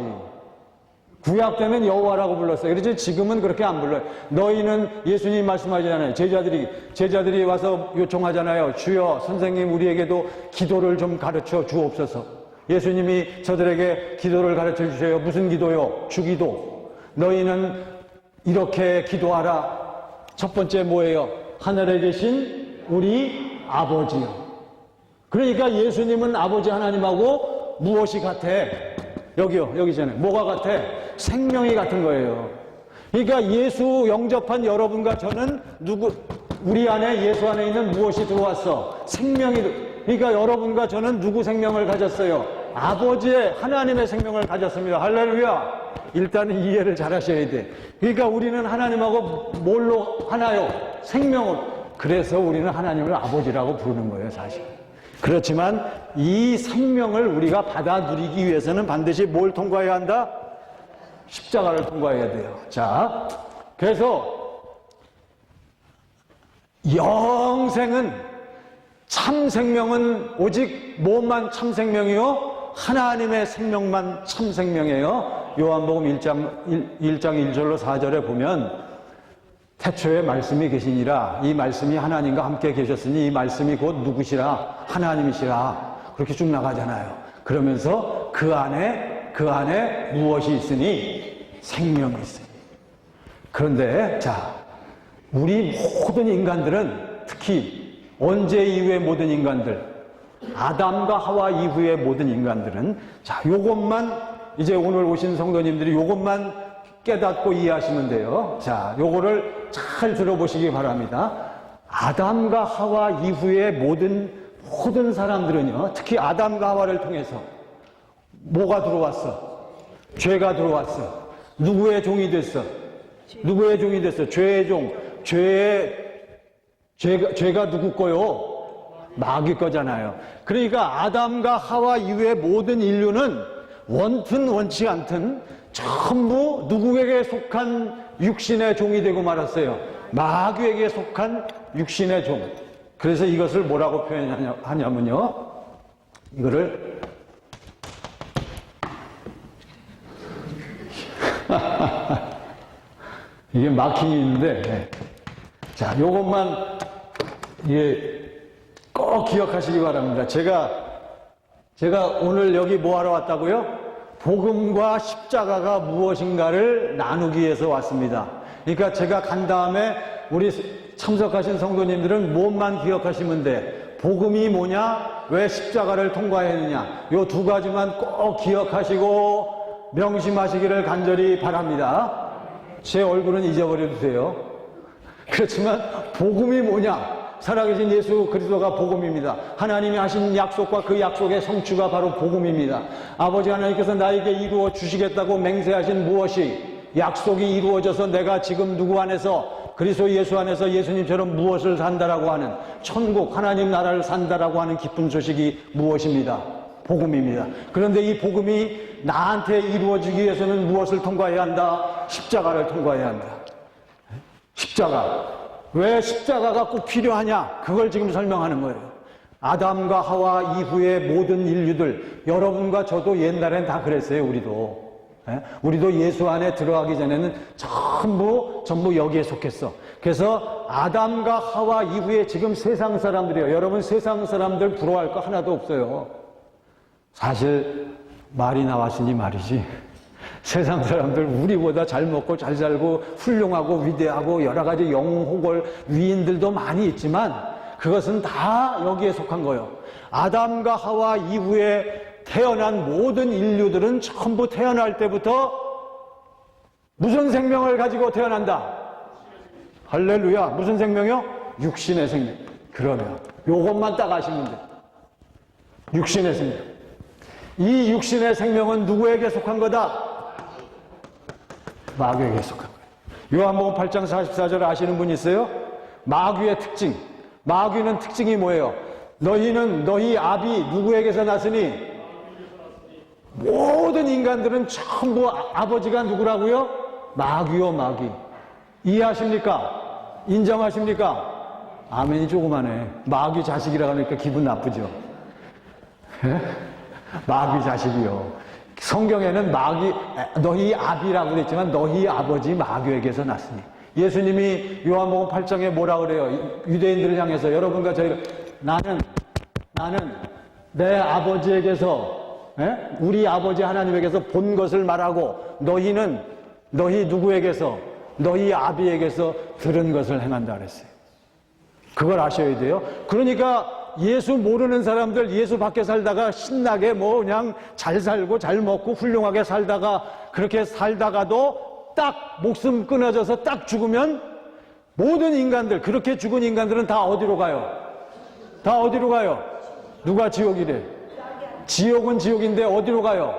A: 구약 때는 여호와라고 불렀어요. 그렇지 지금은 그렇게 안 불러요. 너희는 예수님 말씀하잖아요. 제자들이 와서 요청하잖아요. 주여 선생님 우리에게도 기도를 좀 가르쳐 주옵소서. 예수님이 저들에게 기도를 가르쳐 주세요. 무슨 기도요? 주기도. 너희는 이렇게 기도하라. 첫 번째 뭐예요? 하늘에 계신 우리 아버지요. 그러니까 예수님은 아버지 하나님하고 무엇이 같아? 여기요, 여기잖아요. 뭐가 같아? 생명이 같은 거예요. 그러니까 예수 영접한 여러분과 저는 우리 안에 예수 안에 있는 무엇이 들어왔어? 생명이. 그러니까 여러분과 저는 누구 생명을 가졌어요? 아버지의 하나님의 생명을 가졌습니다. 할렐루야. 일단은 이해를 잘 하셔야 돼. 그러니까 우리는 하나님하고 뭘로 하나요? 생명으로. 그래서 우리는 하나님을 아버지라고 부르는 거예요, 사실. 그렇지만 이 생명을 우리가 받아 누리기 위해서는 반드시 뭘 통과해야 한다? 십자가를 통과해야 돼요. 자, 그래서 영생은 참 생명은 오직 뭐만 참 생명이요? 하나님의 생명만 참 생명이에요. 요한복음 1장 1절로 4절에 보면 태초에 말씀이 계시니라 이 말씀이 하나님과 함께 계셨으니 이 말씀이 곧 누구시라? 하나님이시라. 그렇게 쭉 나가잖아요. 그러면서 그 안에 무엇이 있으니? 생명이 있으니. 그런데 자, 우리 모든 인간들은 특히 언제 이후의 모든 인간들, 아담과 하와 이후의 모든 인간들은 자, 요것만 이제 오늘 오신 성도님들이 요것만 깨닫고 이해하시면 돼요. 자, 요거를 잘 들어보시기 바랍니다. 아담과 하와 이후의 모든 사람들은요, 특히 아담과 하와를 통해서 뭐가 들어왔어? 죄가 들어왔어. 누구의 종이 됐어? 누구의 종이 됐어? 죄의 종. 죄가 누구 거요? 마귀 거잖아요. 그러니까 아담과 하와 이후의 모든 인류는 원튼 원치 않든 전부 누구에게 속한 육신의 종이 되고 말았어요. 마귀에게 속한 육신의 종. 그래서 이것을 뭐라고 표현하냐면요. 이거를 이게 마킹이 있는데 자, 요것만 꼭 기억하시기 바랍니다. 제가 오늘 여기 뭐 하러 왔다고요? 복음과 십자가가 무엇인가를 나누기 위해서 왔습니다. 그러니까 제가 간 다음에 우리 참석하신 성도님들은 뭐만 기억하시면 돼? 복음이 뭐냐? 왜 십자가를 통과했느냐? 요 두 가지만 꼭 기억하시고 명심하시기를 간절히 바랍니다. 제 얼굴은 잊어버려도 돼요. 그렇지만 복음이 뭐냐? 살아계신 예수 그리스도가 복음입니다. 하나님이 하신 약속과 그 약속의 성취가 바로 복음입니다. 아버지 하나님께서 나에게 이루어 주시겠다고 맹세하신 무엇이 약속이 이루어져서 내가 지금 누구 안에서 그리스도 예수 안에서 예수님처럼 무엇을 산다라고 하는 천국 하나님 나라를 산다라고 하는 기쁜 소식이 무엇입니다? 복음입니다. 그런데 이 복음이 나한테 이루어지기 위해서는 무엇을 통과해야 한다? 십자가를 통과해야 한다. 십자가. 왜 십자가가 꼭 필요하냐? 그걸 지금 설명하는 거예요. 아담과 하와 이후의 모든 인류들, 여러분과 저도 옛날엔 다 그랬어요, 우리도. 우리도 예수 안에 들어가기 전에는 전부 여기에 속했어. 그래서 아담과 하와 이후에 지금 세상 사람들이에요. 여러분 세상 사람들 부러워할 거 하나도 없어요. 사실 말이 나왔으니 말이지. 세상 사람들 우리보다 잘 먹고 잘 살고 훌륭하고 위대하고 여러 가지 영호골 위인들도 많이 있지만 그것은 다 여기에 속한 거예요. 아담과 하와 이후에 태어난 모든 인류들은 전부 태어날 때부터 무슨 생명을 가지고 태어난다? 할렐루야. 무슨 생명이요? 육신의 생명. 그러면 요것만 딱 아시면 돼요. 육신의 생명. 이 육신의 생명은 누구에게 속한 거다? 마귀에게 속한 거예요. 요한복음 8장 44절 아시는 분 있어요? 마귀의 특징. 마귀는 특징이 뭐예요? 너희 아비 누구에게서 났으니? 모든 인간들은 전부 아버지가 누구라고요? 마귀요, 마귀. 이해하십니까? 인정하십니까? 아멘이 조그마해. 마귀 자식이라고 하니까 기분 나쁘죠? 마귀 자식이요. 성경에는 너희 아비라고 그랬지만 너희 아버지 마귀에게서 났으니. 예수님이 요한복음 8장에 뭐라 그래요? 유대인들을 향해서 여러분과 저희가 나는 내 아버지에게서 우리 아버지 하나님에게서 본 것을 말하고 너희는 너희 누구에게서 너희 아비에게서 들은 것을 행한다 그랬어요. 그걸 아셔야 돼요. 그러니까 예수 모르는 사람들 예수 밖에 살다가 신나게 뭐 그냥 잘 살고 잘 먹고 훌륭하게 살다가 그렇게 살다가도 딱 목숨 끊어져서 딱 죽으면 모든 인간들 그렇게 죽은 인간들은 다 어디로 가요? 다 어디로 가요? 누가 지옥이래? 지옥은 지옥인데 어디로 가요?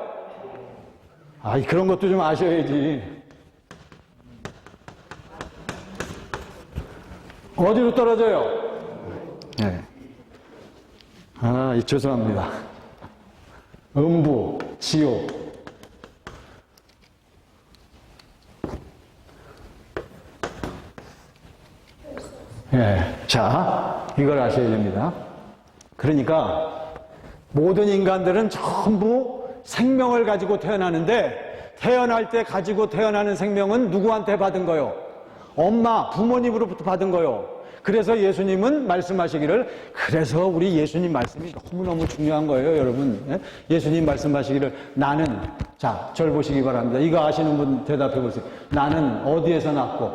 A: 그런 것도 좀 아셔야지. 어디로 떨어져요? 네. 죄송합니다. 음부, 지옥. 자, 이걸 아셔야 됩니다. 그러니까 모든 인간들은 전부 생명을 가지고 태어나는데 태어날 때 가지고 태어나는 생명은 누구한테 받은 거요? 엄마, 부모님으로부터 받은 거요. 그래서 예수님은 말씀하시기를, 그래서 우리 예수님 말씀이 너무너무 중요한 거예요, 여러분. 예수님 말씀하시기를 나는, 자, 절 보시기 바랍니다. 이거 아시는 분 대답해 보세요. 나는 어디에서 낳고,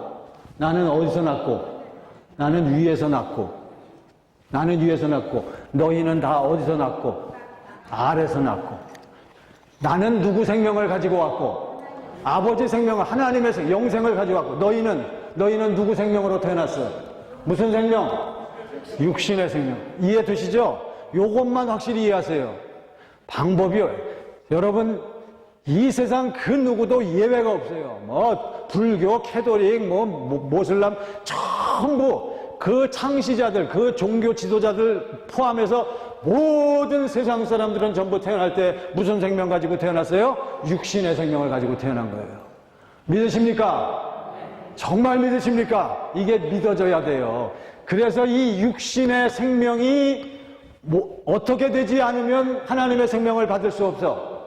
A: 나는 어디서 낳고, 나는 위에서 낳고, 나는 위에서 낳고, 너희는 다 어디서 낳고, 아래서 낳고. 나는 누구 생명을 가지고 왔고, 아버지 생명을, 하나님의 영생을 가지고 왔고, 너희는 누구 생명으로 태어났어? 무슨 생명? 육신의 생명. 이해되시죠? 요것만 확실히 이해하세요. 방법이요. 여러분, 이 세상 그 누구도 예외가 없어요. 뭐 불교, 캐톨릭, 모슬람 전부 그 창시자들, 그 종교 지도자들 포함해서 모든 세상 사람들은 전부 태어날 때 무슨 생명 가지고 태어났어요? 육신의 생명을 가지고 태어난 거예요. 믿으십니까? 정말 믿으십니까? 이게 믿어져야 돼요. 그래서 이 육신의 생명이 어떻게 되지 않으면 하나님의 생명을 받을 수 없어.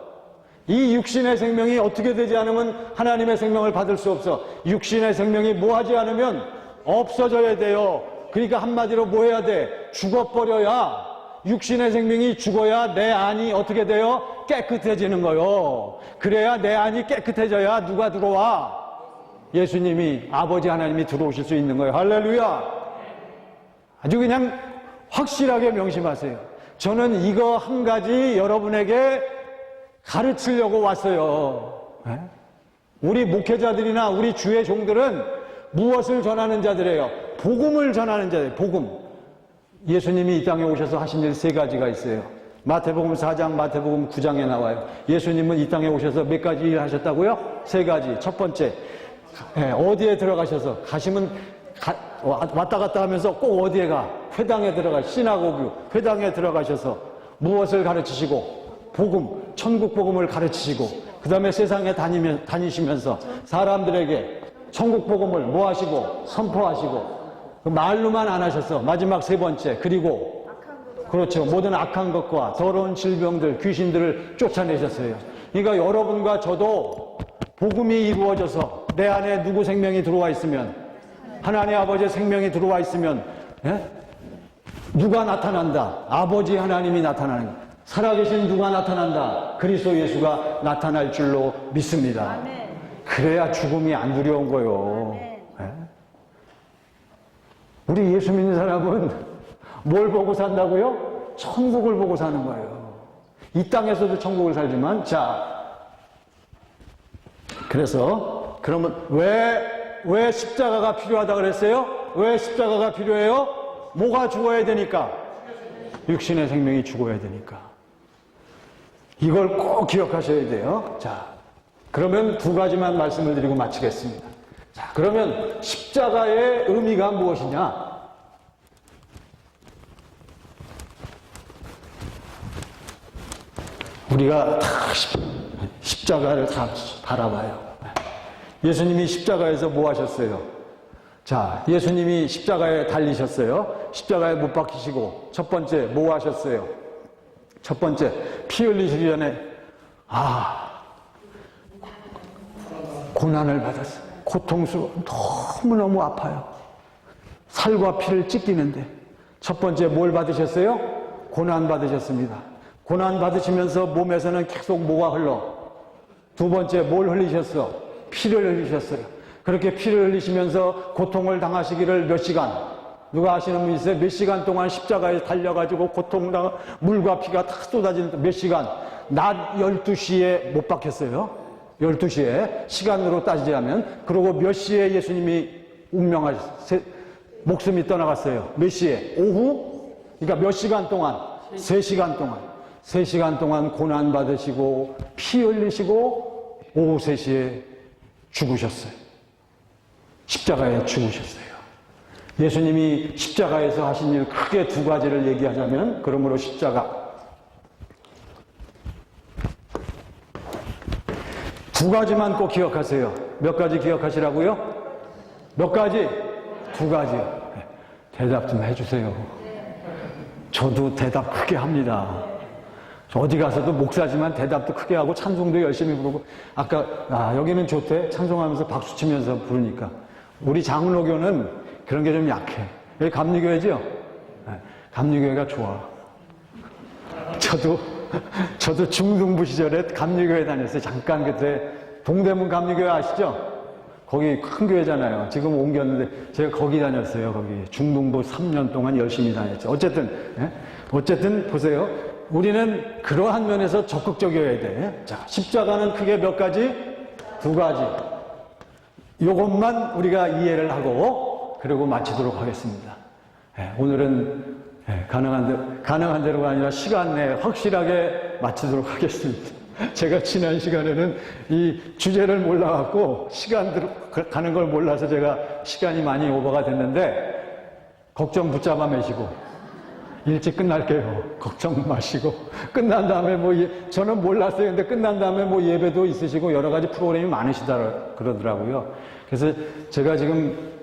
A: 이 육신의 생명이 어떻게 되지 않으면 하나님의 생명을 받을 수 없어. 육신의 생명이 뭐 하지 않으면 없어져야 돼요. 그러니까 한마디로 뭐 해야 돼? 죽어버려야, 육신의 생명이 죽어야 내 안이 어떻게 돼요? 깨끗해지는 거요. 그래야 내 안이 깨끗해져야 누가 들어와? 예수님이, 아버지 하나님이 들어오실 수 있는 거예요. 할렐루야! 아주 그냥 확실하게 명심하세요. 저는 이거 한 가지 여러분에게 가르치려고 왔어요. 우리 목회자들이나 우리 주의 종들은 무엇을 전하는 자들이에요? 복음을 전하는 자들이에요. 복음. 예수님이 이 땅에 오셔서 하신 일 세 가지가 있어요. 마태복음 4장, 마태복음 9장에 나와요. 예수님은 이 땅에 오셔서 몇 가지 일 하셨다고요? 세 가지. 첫 번째, 어디에 들어가셔서 가시면 왔다 갔다 하면서 꼭 어디에 가? 회당에 들어가, 시나고그 회당에 들어가셔서 무엇을 가르치시고 복음, 천국 복음을 가르치시고 그 다음에 세상에 다니시면서 사람들에게 천국 복음을 뭐 하시고 선포하시고 그 말로만 안 하셨어. 마지막 세 번째, 그리고 그렇죠, 모든 악한 것과 더러운 질병들, 귀신들을 쫓아내셨어요. 그러니까 여러분과 저도 복음이 이루어져서 내 안에 누구 생명이 들어와 있으면, 하나님 아버지의 생명이 들어와 있으면 누가 나타난다? 아버지 하나님이 나타나는 거예요. 살아계신 누가 나타난다? 그리스도 예수가 나타날 줄로 믿습니다. 아멘. 그래야 죽음이 안 두려운 거요. 우리 예수 믿는 사람은 뭘 보고 산다고요? 천국을 보고 사는 거예요. 이 땅에서도 천국을 살지만, 자, 그래서 그러면 왜 십자가가 필요하다 그랬어요? 왜 십자가가 필요해요? 뭐가 죽어야 되니까? 육신의 생명이 죽어야 되니까. 이걸 꼭 기억하셔야 돼요. 자, 그러면 두 가지만 말씀을 드리고 마치겠습니다. 자, 그러면 십자가의 의미가 무엇이냐? 우리가 다 십자가를 다 바라봐요. 예수님이 십자가에서 뭐 하셨어요? 자, 예수님이 십자가에 달리셨어요. 십자가에 못 박히시고 첫 번째 뭐 하셨어요? 첫 번째, 피 흘리시기 전에 고난을 받았어요. 고통스러워. 너무너무 아파요. 살과 피를 찢기는데 첫 번째 뭘 받으셨어요? 고난 받으셨습니다. 고난 받으시면서 몸에서는 계속 뭐가 흘러? 두 번째 뭘 흘리셨어? 피를 흘리셨어요. 그렇게 피를 흘리시면서 고통을 당하시기를 몇 시간? 누가 아시는 분 있어요? 몇 시간 동안 십자가에 달려가지고 고통당 물과 피가 다 쏟아지는 몇 시간? 낮 12시에 못 박혔어요. 12시에 시간으로 따지자면. 그리고 몇 시에 예수님이 목숨이 떠나갔어요? 몇 시에? 오후? 그러니까 몇 시간 동안? 3시간 동안. 3시간 동안 고난 받으시고 피 흘리시고 오후 3시에 죽으셨어요. 십자가에 죽으셨어요. 예수님이 십자가에서 하신 일 크게 두 가지를 얘기하자면, 그러므로 십자가 두 가지만 꼭 기억하세요. 몇 가지 기억하시라고요? 몇 가지? 두 가지요. 대답 좀 해주세요. 저도 대답 크게 합니다. 저 어디 가서도 목사지만 대답도 크게 하고 찬송도 열심히 부르고, 아까 여기는 좋대 찬송하면서 박수 치면서 부르니까. 우리 장로교는 그런 게 좀 약해. 여기 감리교회죠? 감리교회가 좋아. 저도 중등부 시절에 감리교회 다녔어요. 잠깐 그때 동대문 감리교회 아시죠? 거기 큰 교회잖아요. 지금 옮겼는데 제가 거기 다녔어요. 거기 중등부 3년 동안 열심히 다녔죠. 어쨌든 보세요. 우리는 그러한 면에서 적극적이어야 돼. 자, 십자가는 크게 몇 가지? 두 가지. 요것만 우리가 이해를 하고 그리고 마치도록 하겠습니다. 오늘은 가능한 대로가 아니라 시간 내에 확실하게 마치도록 하겠습니다. 제가 지난 시간에는 이 주제를 몰라갖고 시간 가는 걸 몰라서 제가 시간이 많이 오버가 됐는데, 걱정 붙잡아 매시고 일찍 끝날게요. 걱정 마시고 끝난 다음에 저는 몰랐어요. 근데 끝난 다음에 예배도 있으시고 여러 가지 프로그램이 많으시다 그러더라고요. 그래서 제가 지금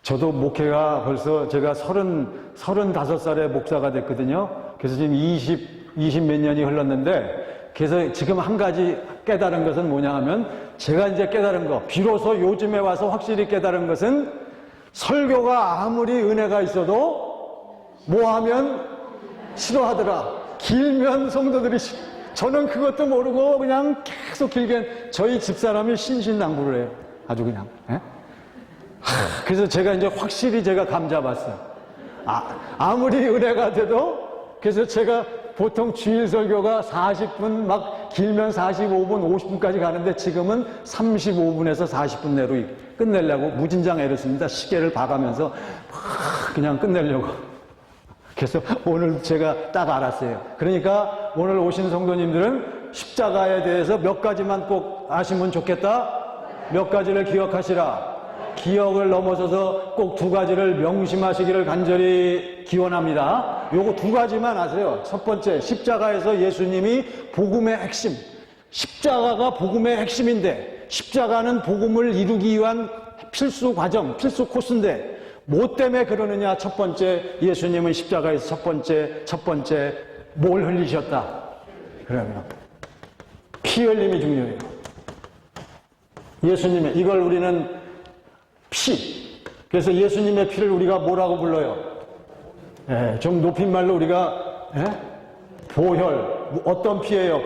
A: 저도 목회가 벌써 제가 35살에 목사가 됐거든요. 그래서 지금 20 몇 년이 흘렀는데, 그래서 지금 한 가지 깨달은 것은 뭐냐 하면, 제가 이제 깨달은 거, 비로소 요즘에 와서 확실히 깨달은 것은, 설교가 아무리 은혜가 있어도 뭐 하면 싫어하더라. 길면 성도들이 저는 그것도 모르고 그냥 계속 길게, 저희 집사람이 신신당부를 해요. 아주 그냥. 그래서 제가 이제 확실히 제가 감 잡았어요. 아무리 은혜가 돼도, 그래서 제가 보통 주일 설교가 40분, 막 길면 45분, 50분까지 가는데 지금은 35분에서 40분 내로 끝내려고 무진장 애를 씁니다. 시계를 봐가면서 그냥 끝내려고. 그래서 오늘 제가 딱 알았어요. 그러니까 오늘 오신 성도님들은 십자가에 대해서 몇 가지만 꼭 아시면 좋겠다. 몇 가지를 기억하시라. 기억을 넘어서서 꼭 두 가지를 명심하시기를 간절히 기원합니다. 요거 두 가지만 아세요. 첫 번째, 십자가에서 예수님이 복음의 핵심. 십자가가 복음의 핵심인데, 십자가는 복음을 이루기 위한 필수 과정, 필수 코스인데, 뭐 때문에 그러느냐? 첫 번째, 예수님은 십자가에서 첫 번째 뭘 흘리셨다? 그러면 피 흘림이 중요해요. 예수님의, 이걸 우리는 피. 그래서 예수님의 피를 우리가 뭐라고 불러요? 좀 높임말로 우리가 보혈. 어떤 피예요?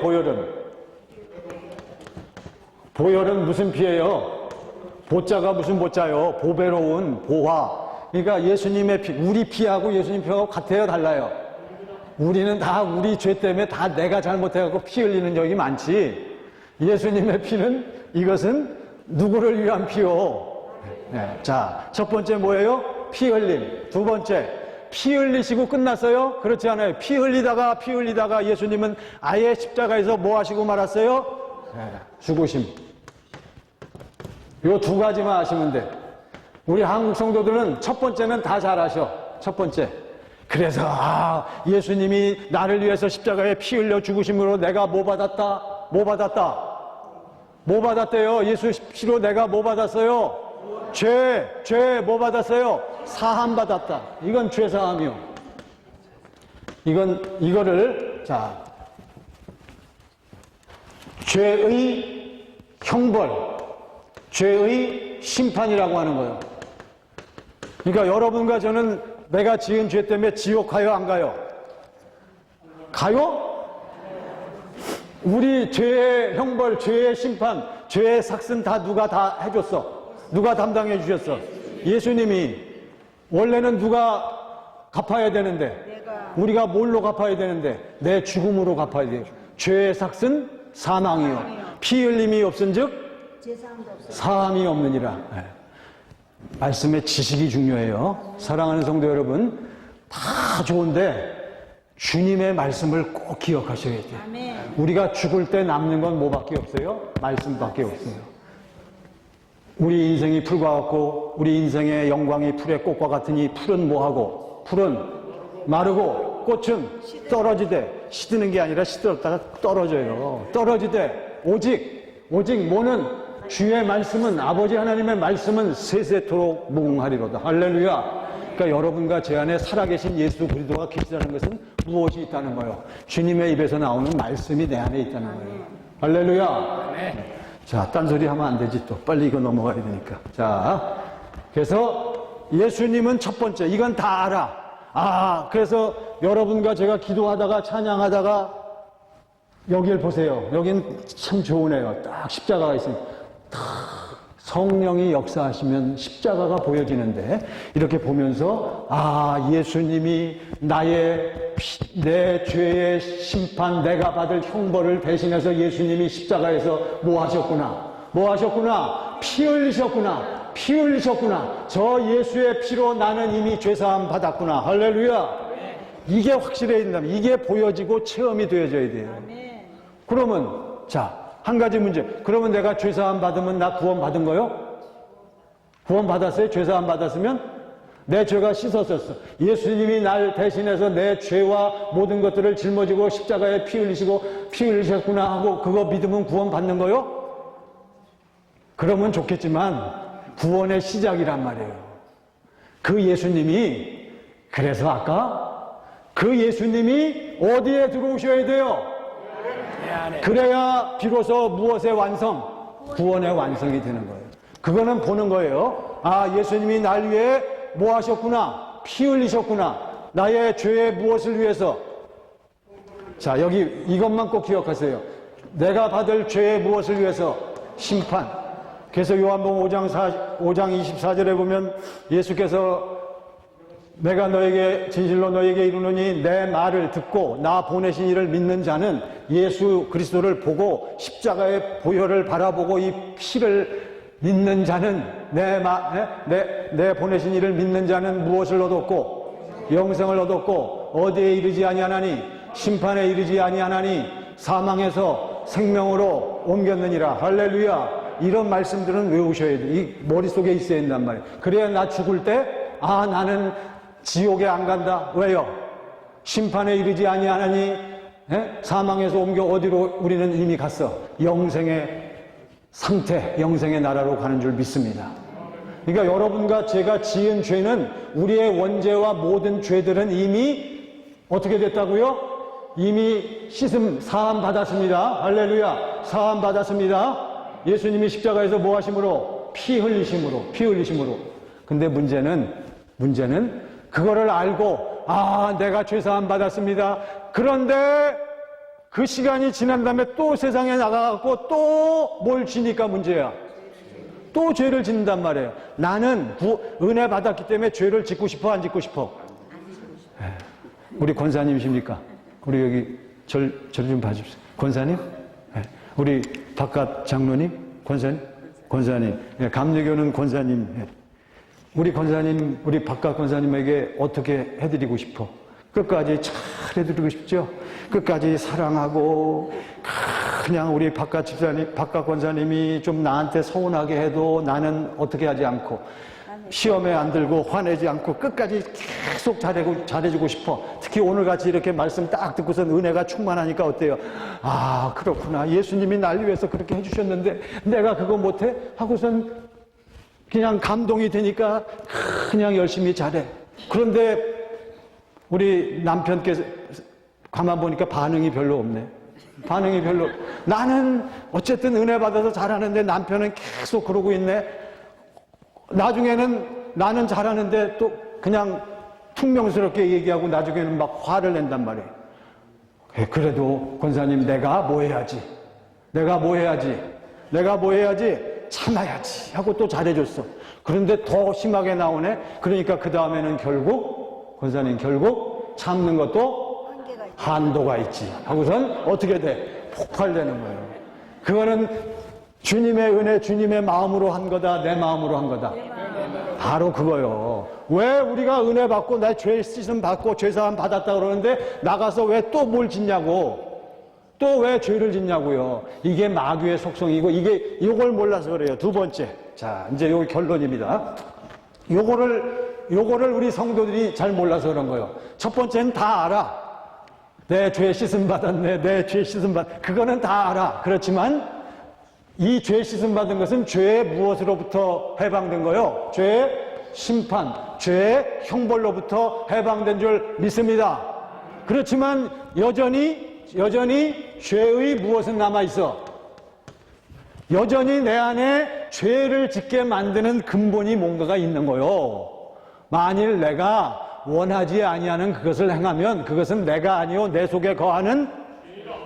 A: 보혈은 무슨 피예요? 보자가 무슨 보자요? 보배로운 보화. 그러니까 예수님의 피, 우리 피하고 예수님 피하고 같아요, 달라요? 우리는 다 우리 죄 때문에 다 내가 잘못해갖고 피 흘리는 적이 많지. 예수님의 피는, 이것은 누구를 위한 피요? 자, 첫 번째 뭐예요? 피 흘림. 두 번째, 피 흘리시고 끝났어요? 그렇지 않아요. 피 흘리다가 예수님은 아예 십자가에서 뭐 하시고 말았어요? 죽으심. 요 두 가지만 아시면 돼. 우리 한국 성도들은 첫 번째는 다 잘 아셔. 첫 번째. 그래서 예수님이 나를 위해서 십자가에 피 흘려 죽으심으로 내가 뭐 받았다? 뭐 받았대요? 예수 피로 내가 뭐 받았어요? 죄 뭐 받았어요? 사함 받았다. 이건 죄 사함이요. 이거를 자, 죄의 형벌, 죄의 심판이라고 하는 거예요. 그러니까 여러분과 저는 내가 지은 죄 때문에 지옥 가요, 안 가요? 가요? 우리 죄의 형벌, 죄의 심판, 죄의 삭슨 다 누가 다 해줬어? 누가 담당해 주셨어? 예수님이. 원래는 누가 갚아야 되는데? 우리가 뭘로 갚아야 되는데? 내 죽음으로 갚아야 돼요. 죄의 삭슨 사망이요. 피 흘림이 없은즉 사함이 없느니라. 말씀의 지식이 중요해요. 사랑하는 성도 여러분, 다 좋은데 주님의 말씀을 꼭 기억하셔야 돼요. 우리가 죽을 때 남는 건 뭐밖에 없어요? 말씀밖에 없어요. 우리 인생이 풀과 같고 우리 인생의 영광이 풀의 꽃과 같으니 풀은 뭐하고? 풀은 마르고 꽃은 떨어지되, 시드는 게 아니라 시들었다가 떨어져요. 떨어지되 오직 뭐는? 주의 말씀은, 아버지 하나님의 말씀은 세세토록 무궁하리로다. 할렐루야. 그러니까 여러분과 제 안에 살아계신 예수 그리스도가 계시다는 것은 무엇이 있다는 거예요? 주님의 입에서 나오는 말씀이 내 안에 있다는 거예요. 할렐루야. 자, 딴소리 하면 안 되지 또. 빨리 이거 넘어가야 되니까. 자, 그래서 예수님은 첫 번째, 이건 다 알아. 그래서 여러분과 제가 기도하다가 찬양하다가 여길 보세요. 여긴 참 좋으네요. 딱 십자가가 있습니다. 성령이 역사하시면 십자가가 보여지는데, 이렇게 보면서 예수님이 내 죄의 심판, 내가 받을 형벌을 대신해서 예수님이 십자가에서 뭐 하셨구나? 피 흘리셨구나. 저 예수의 피로 나는 이미 죄사함 받았구나. 할렐루야. 이게 확실해야 된다면, 이게 보여지고 체험이 되어져야 돼요. 그러면 자, 한 가지 문제. 그러면 내가 죄사함 받으면 나 구원 받은 거요? 구원 받았어요? 죄사함 받았으면? 내 죄가 씻었었어. 예수님이 날 대신해서 내 죄와 모든 것들을 짊어지고 십자가에 피 흘리셨구나 하고 그거 믿으면 구원 받는 거요? 그러면 좋겠지만 구원의 시작이란 말이에요. 그 예수님이, 그래서 아까 그 예수님이 어디에 들어오셔야 돼요? 그래야 비로소 무엇의 완성? 구원의 완성이 되는 거예요. 그거는 보는 거예요. 예수님이 날 위해 뭐 하셨구나? 피 흘리셨구나. 나의 죄의 무엇을 위해서? 자, 여기 이것만 꼭 기억하세요. 내가 받을 죄의 무엇을 위해서? 심판. 그래서 요한복음 5장 24절에 보면 예수께서 내가 너에게 진실로 너에게 이르노니 내 말을 듣고 나 보내신 이를 믿는 자는, 예수 그리스도를 보고 십자가의 보혈을 바라보고 이 피를 믿는 자는, 내 보내신 이를 믿는 자는 무엇을 얻었고? 영생을 얻었고, 어디에 이르지 아니하나니? 심판에 이르지 아니하나니? 사망에서 생명으로 옮겼느니라. 할렐루야. 이런 말씀들은 외우셔야 돼. 이 머릿속에 있어야 된단 말이에요. 그래야 나 죽을 때 나는 지옥에 안 간다. 왜요? 심판에 이르지 아니하나니? 사망에서 옮겨 어디로 우리는 이미 갔어? 영생의 상태, 영생의 나라로 가는 줄 믿습니다. 그러니까 여러분과 제가 지은 죄는, 우리의 원죄와 모든 죄들은 이미 어떻게 됐다고요? 이미 사함 받았습니다. 할렐루야. 사함 받았습니다. 예수님이 십자가에서 뭐 하심으로? 피 흘리심으로. 근데 문제는 그거를 알고, 내가 죄사함 받았습니다. 그런데 그 시간이 지난 다음에 또 세상에 나가갖고 또 뭘 지니까 문제야. 또 죄를 짓는단 말이에요. 나는 은혜 받았기 때문에 죄를 짓고 싶어, 안 짓고 싶어? 우리 권사님이십니까? 우리 여기 절 좀 봐주세요. 권사님? 우리 바깥 장로님? 권사님. 감리교는 권사님. 우리 권사님, 우리 바깥 권사님에게 어떻게 해드리고 싶어? 끝까지 잘 해드리고 싶죠? 끝까지 사랑하고, 그냥 우리 바깥 권사님이 좀 나한테 서운하게 해도 나는 어떻게 하지 않고, 시험에 안 들고 화내지 않고 끝까지 계속 잘해주고 싶어. 특히 오늘같이 이렇게 말씀 딱 듣고선 은혜가 충만하니까 어때요? 그렇구나. 예수님이 날 위해서 그렇게 해주셨는데 내가 그거 못해? 하고선 그냥 감동이 되니까 그냥 열심히 잘해. 그런데 우리 남편께서 가만 보니까 반응이 별로 없네. 반응이 별로. 나는 어쨌든 은혜 받아서 잘하는데 남편은 계속 그러고 있네. 나중에는 나는 잘하는데 또 그냥 퉁명스럽게 얘기하고 나중에는 막 화를 낸단 말이에요. 그래도 권사님 내가 뭐 해야지? 참아야지 하고 또 잘해줬어. 그런데 더 심하게 나오네. 그러니까 그 다음에는 권사님 결국 참는 것도 한도가 있지 하고선 어떻게 돼? 폭발되는 거예요. 그거는 주님의 은혜, 주님의 마음으로 한 거다, 내 마음으로 한 거다. 바로 그거요. 왜 우리가 은혜 받고 나 죄 씻음 받고 죄사함 받았다 그러는데 나가서 왜 또 뭘 짓냐고. 또 왜 죄를 짓냐고요. 이게 마귀의 속성이고 이걸 몰라서 그래요. 두 번째. 자, 이제 여기 결론입니다. 요거를 우리 성도들이 잘 몰라서 그런 거예요. 첫 번째는 다 알아. 내 죄 씻음 받았네. 내 죄 씻음 그거는 다 알아. 그렇지만 이 죄 씻음 받은 것은 죄의 무엇으로부터 해방된 거요? 죄의 심판, 죄의 형벌로부터 해방된 줄 믿습니다. 그렇지만 여전히 죄의 무엇은 남아있어? 여전히 내 안에 죄를 짓게 만드는 근본이 뭔가가 있는 거요. 만일 내가 원하지 아니하는 그것을 행하면 그것은 내가 아니요 내 속에 거하는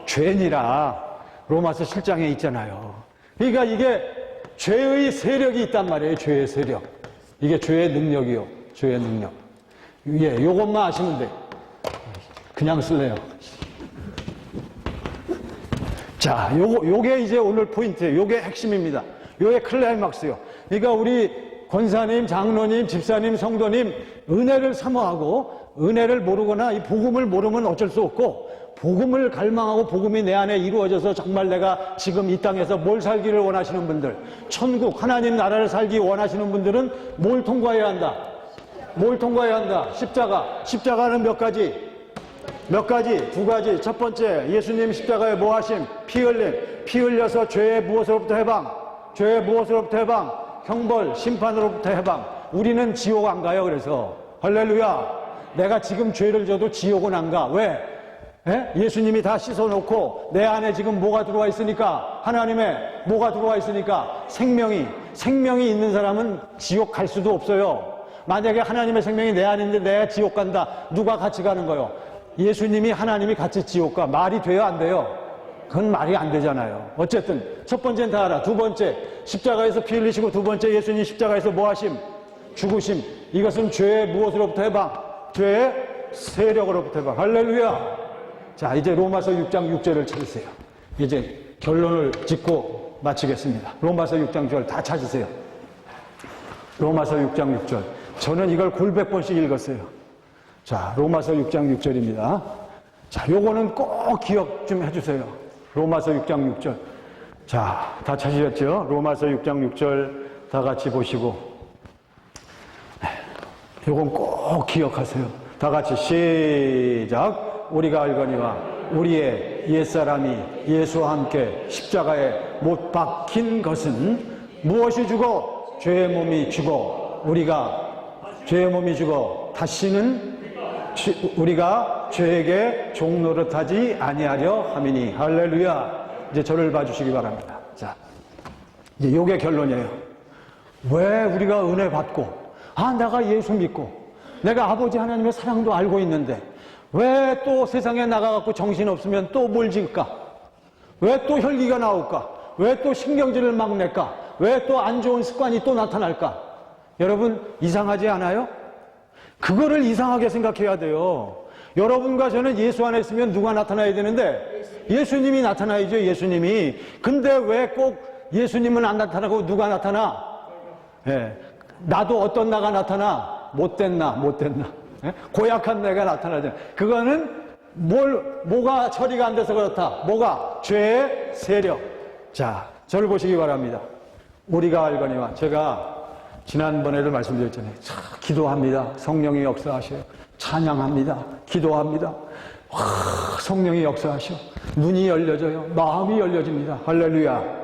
A: 죄니라. 로마서 7장에 있잖아요. 그러니까 이게 죄의 세력이 있단 말이에요. 죄의 세력. 이게 죄의 능력이요. 죄의 능력. 예, 요것만 아시면 돼. 그냥 쓸래요. 자, 요게 이제 오늘 포인트예요. 요게 핵심입니다. 요게 클라이막스요. 그러니까 우리 권사님, 장로님, 집사님, 성도님 은혜를 사모하고 은혜를 모르거나 이 복음을 모르면 어쩔 수 없고 복음을 갈망하고 복음이 내 안에 이루어져서 정말 내가 지금 이 땅에서 뭘 살기를 원하시는 분들, 천국, 하나님 나라를 살기 원하시는 분들은 뭘 통과해야 한다? 십자가. 십자가는 몇 가지? 두 가지. 첫 번째, 예수님 십자가에 뭐 하심? 피 흘림. 피 흘려서 죄의 무엇으로부터 해방? 형벌, 심판으로부터 해방. 우리는 지옥 안 가요. 그래서 할렐루야. 내가 지금 죄를 져도 지옥은 안 가. 왜? 예수님이 다 씻어놓고 내 안에 지금 뭐가 들어와 있으니까, 하나님의 뭐가 들어와 있으니까 생명이 있는 사람은 지옥 갈 수도 없어요. 만약에 하나님의 생명이 내 안에 있는데 내가 지옥 간다. 누가 같이 가는 거요? 예수님이 하나님이 같이 지옥 가. 말이 돼요? 안 돼요? 그건 말이 안 되잖아요. 어쨌든 첫 번째는 다 알아. 두 번째, 십자가에서 피 흘리시고 두 번째 예수님 십자가에서 뭐 하심? 죽으심. 이것은 죄의 무엇으로부터 해방? 죄의 세력으로부터 해방. 할렐루야. 자, 이제 로마서 6장 6절을 찾으세요. 이제 결론을 짓고 마치겠습니다. 로마서 6장 6절 다 찾으세요. 로마서 6장 6절. 저는 이걸 골백 번씩 읽었어요. 자, 로마서 6장 6절입니다. 자, 요거는 꼭 기억 좀 해주세요. 로마서 6장 6절. 자, 다 찾으셨죠? 로마서 6장 6절 다 같이 보시고. 요건 꼭 기억하세요. 다 같이 시작. 우리가 알거니와 우리의 옛사람이 예수와 함께 십자가에 못 박힌 것은 무엇이 죽어? 죄의 몸이 죽어. 죄의 몸이 죽어. 다시는 우리가 죄에게 종노릇하지 아니하려 함이니. 할렐루야. 이제 저를 봐주시기 바랍니다. 자, 이제 요게 결론이에요. 왜 우리가 은혜 받고, 내가 예수 믿고, 내가 아버지 하나님의 사랑도 알고 있는데, 왜 또 세상에 나가갖고 정신없으면 또 뭘 질까? 왜 또 혈기가 나올까? 왜 또 신경질을 막 낼까? 왜 또 안 좋은 습관이 또 나타날까? 여러분, 이상하지 않아요? 그거를 이상하게 생각해야 돼요. 여러분과 저는 예수 안에 있으면 누가 나타나야 되는데? 예수님이 나타나야죠, 예수님이. 근데 왜 꼭 예수님은 안 나타나고 누가 나타나? 예. 나도 어떤 나가 나타나? 못된 나. 예? 고약한 내가 나타나죠. 그거는 뭐가 처리가 안 돼서 그렇다. 뭐가? 죄의 세력. 자, 저를 보시기 바랍니다. 우리가 알거니와, 제가 지난번에도 말씀드렸잖아요. 기도합니다. 성령이 역사하셔요. 찬양합니다. 기도합니다. 성령이 역사하셔. 눈이 열려져요. 마음이 열려집니다. 할렐루야.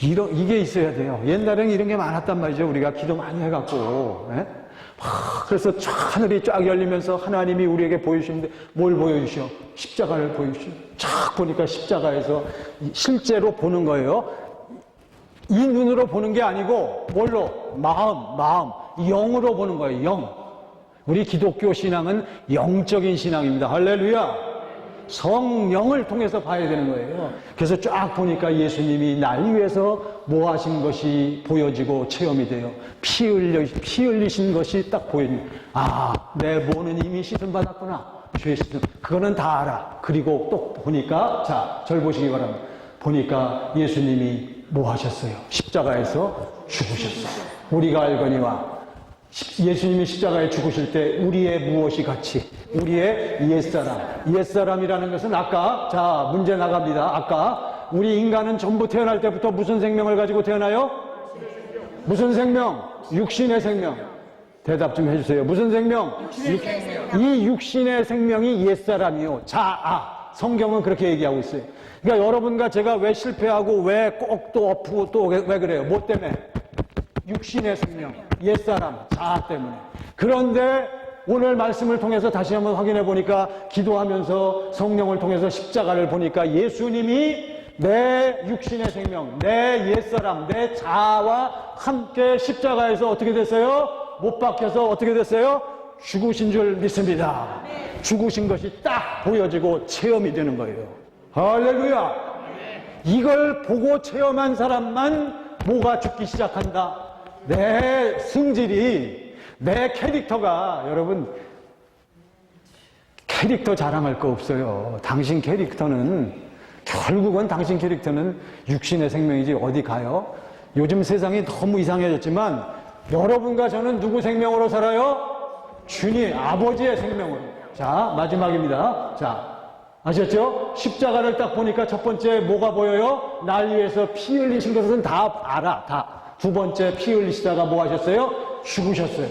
A: 이게 있어야 돼요. 옛날에는 이런 게 많았단 말이죠. 우리가 기도 많이 해갖고. 예? 그래서 쫙 하늘이 쫙 열리면서 하나님이 우리에게 보여주시는데 뭘 보여주셔? 십자가를 보여주셔. 쫙 보니까 십자가에서 실제로 보는 거예요. 이 눈으로 보는 게 아니고 뭘로? 마음, 영으로 보는 거예요. 영. 우리 기독교 신앙은 영적인 신앙입니다. 할렐루야. 성령을 통해서 봐야 되는 거예요. 그래서 쫙 보니까 예수님이 날 위해서 뭐 하신 것이 보여지고 체험이 돼요. 피 흘리신 것이 딱 보이는. 아, 내 몸은 이미 씻음 받았구나. 죄 씻음. 그거는 다 알아. 그리고 또 보니까, 자, 절 보시기 바랍니다. 보니까 예수님이 뭐 하셨어요? 십자가에서 죽으셨어요. 우리가 알거니와 예수님이 십자가에 죽으실 때 우리의 무엇이 같이, 우리의 옛사람이라는 것은 아까, 자, 문제 나갑니다. 아까 우리 인간은 전부 태어날 때부터 무슨 생명을 가지고 태어나요? 무슨 생명? 육신의 생명. 대답 좀 해주세요. 무슨 생명? 이 육신의 생명이 옛사람이요. 자아. 성경은 그렇게 얘기하고 있어요. 그러니까 여러분과 제가 왜 실패하고 왜 꼭 또 엎고 또 왜 그래요? 뭐 때문에? 육신의 생명, 옛사람, 자아 때문에. 그런데 오늘 말씀을 통해서 다시 한번 확인해 보니까 기도하면서 성령을 통해서 십자가를 보니까 예수님이 내 육신의 생명, 내 옛사람, 내 자아와 함께 십자가에서 어떻게 됐어요? 못 박혀서 어떻게 됐어요? 죽으신 줄 믿습니다. 죽으신 것이 딱 보여지고 체험이 되는 거예요. 할렐루야! 이걸 보고 체험한 사람만 뭐가 죽기 시작한다? 내 승질이, 내 캐릭터가, 여러분, 캐릭터 자랑할 거 없어요. 당신 캐릭터는, 결국은 당신 캐릭터는 육신의 생명이지 어디 가요? 요즘 세상이 너무 이상해졌지만 여러분과 저는 누구 생명으로 살아요? 주님, 아버지의 생명으로. 자, 마지막입니다. 자, 아셨죠? 십자가를 딱 보니까 첫 번째 뭐가 보여요? 날 위해서 피 흘리신 것은 다 알아, 다. 두 번째 피 흘리시다가 뭐 하셨어요? 죽으셨어요.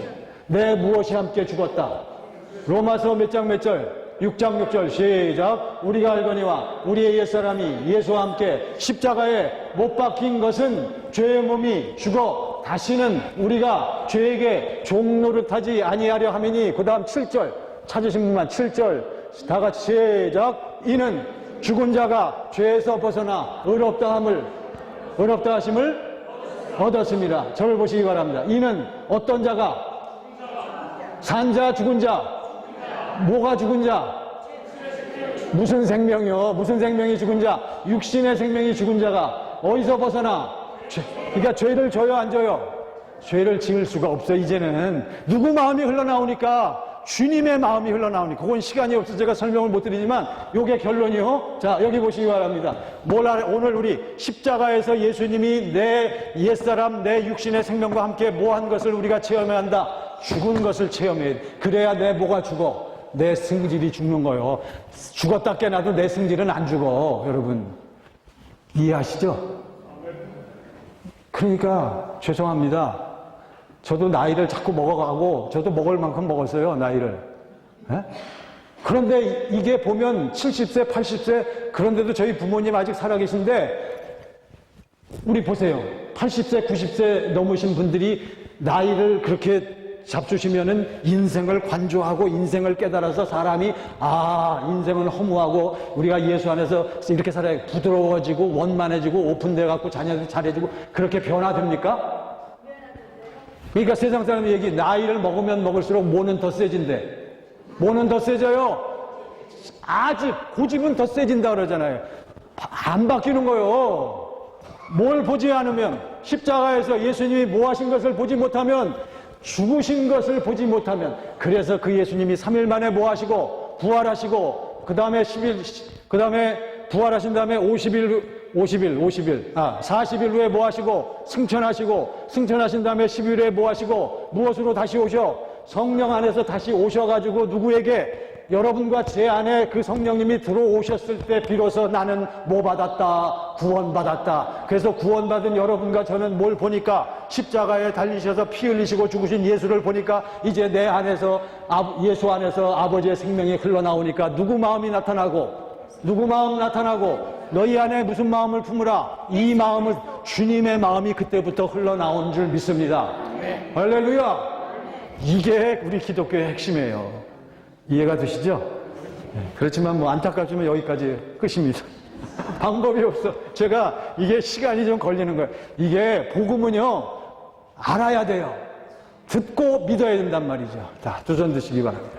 A: 내 무엇이 함께 죽었다. 로마서 몇 장 몇 절? 6장 6절 시작. 우리가 알거니와 우리의 옛사람이 예수와 함께 십자가에 못 박힌 것은 죄의 몸이 죽어 다시는 우리가 죄에게 종노릇하지 아니하려 함이니. 그 다음 7절 찾으신 분만 7절 다 같이 시작. 이는 죽은 자가 죄에서 벗어나 의롭다 하심을 얻었습니다. 저를 보시기 바랍니다. 이는 어떤 자가? 산 자, 죽은 자. 뭐가 죽은 자? 무슨 생명이요? 무슨 생명이 죽은 자? 육신의 생명이 죽은 자가 어디서 벗어나? 그러니까 죄를 져요, 안 져요? 죄를 지을 수가 없어. 이제는 누구 마음이 흘러나오니까? 주님의 마음이 흘러나오니까. 그건 시간이 없어서 제가 설명을 못 드리지만 요게 결론이요. 자, 여기 보시기 바랍니다. 오늘 우리 십자가에서 예수님이 내 옛사람, 내 육신의 생명과 함께 뭐한 것을 우리가 체험해야 한다? 죽은 것을 체험해야 돼. 그래야 내 뭐가 죽어? 내 승질이 죽는 거예요. 죽었다 깨나도 내 승질은 안 죽어. 여러분 이해하시죠? 그러니까 죄송합니다. 저도 나이를 자꾸 먹어가고 저도 먹을 만큼 먹었어요. 나이를. 에? 그런데 이게 보면 70세 80세 그런데도 저희 부모님 아직 살아계신데 우리 보세요. 80세 90세 넘으신 분들이 나이를 그렇게 잡수시면은 인생을 관조하고 인생을 깨달아서 사람이 인생은 허무하고 우리가 예수 안에서 이렇게 살아야 부드러워지고 원만해지고 오픈돼 갖고 자녀들 잘해지고 그렇게 변화됩니까? 그러니까 세상 사람 얘기, 나이를 먹으면 먹을수록 뭐는 더 세진대. 뭐는 더 세져요? 아직 고집은 더 세진다 그러잖아요. 안 바뀌는 거요. 뭘 보지 않으면, 십자가에서 예수님이 뭐 하신 것을 보지 못하면, 죽으신 것을 보지 못하면, 그래서 그 예수님이 3일 만에 뭐 하시고 부활하시고 그 다음에 40일 후에 뭐 하시고 승천하신 다음에 10일에 뭐 하시고 무엇으로 다시 오셔? 성령 안에서 다시 오셔가지고 누구에게? 여러분과 제 안에 그 성령님이 들어오셨을 때 비로소 나는 뭐 받았다? 구원받았다. 그래서 구원받은 여러분과 저는 뭘 보니까? 십자가에 달리셔서 피 흘리시고 죽으신 예수를 보니까 이제 내 안에서 예수 안에서 아버지의 생명이 흘러나오니까 누구 마음이 나타나고 너희 안에 무슨 마음을 품으라? 이 마음을 주님의 마음이 그때부터 흘러나온 줄 믿습니다. 할렐루야. 이게 우리 기독교의 핵심이에요. 이해가 되시죠? 그렇지만 뭐 안타깝지만 여기까지 끝입니다. 방법이 없어. 제가 이게 시간이 좀 걸리는 거예요. 이게 복음은요, 알아야 돼요. 듣고 믿어야 된단 말이죠. 자, 두 손 드시기 바랍니다.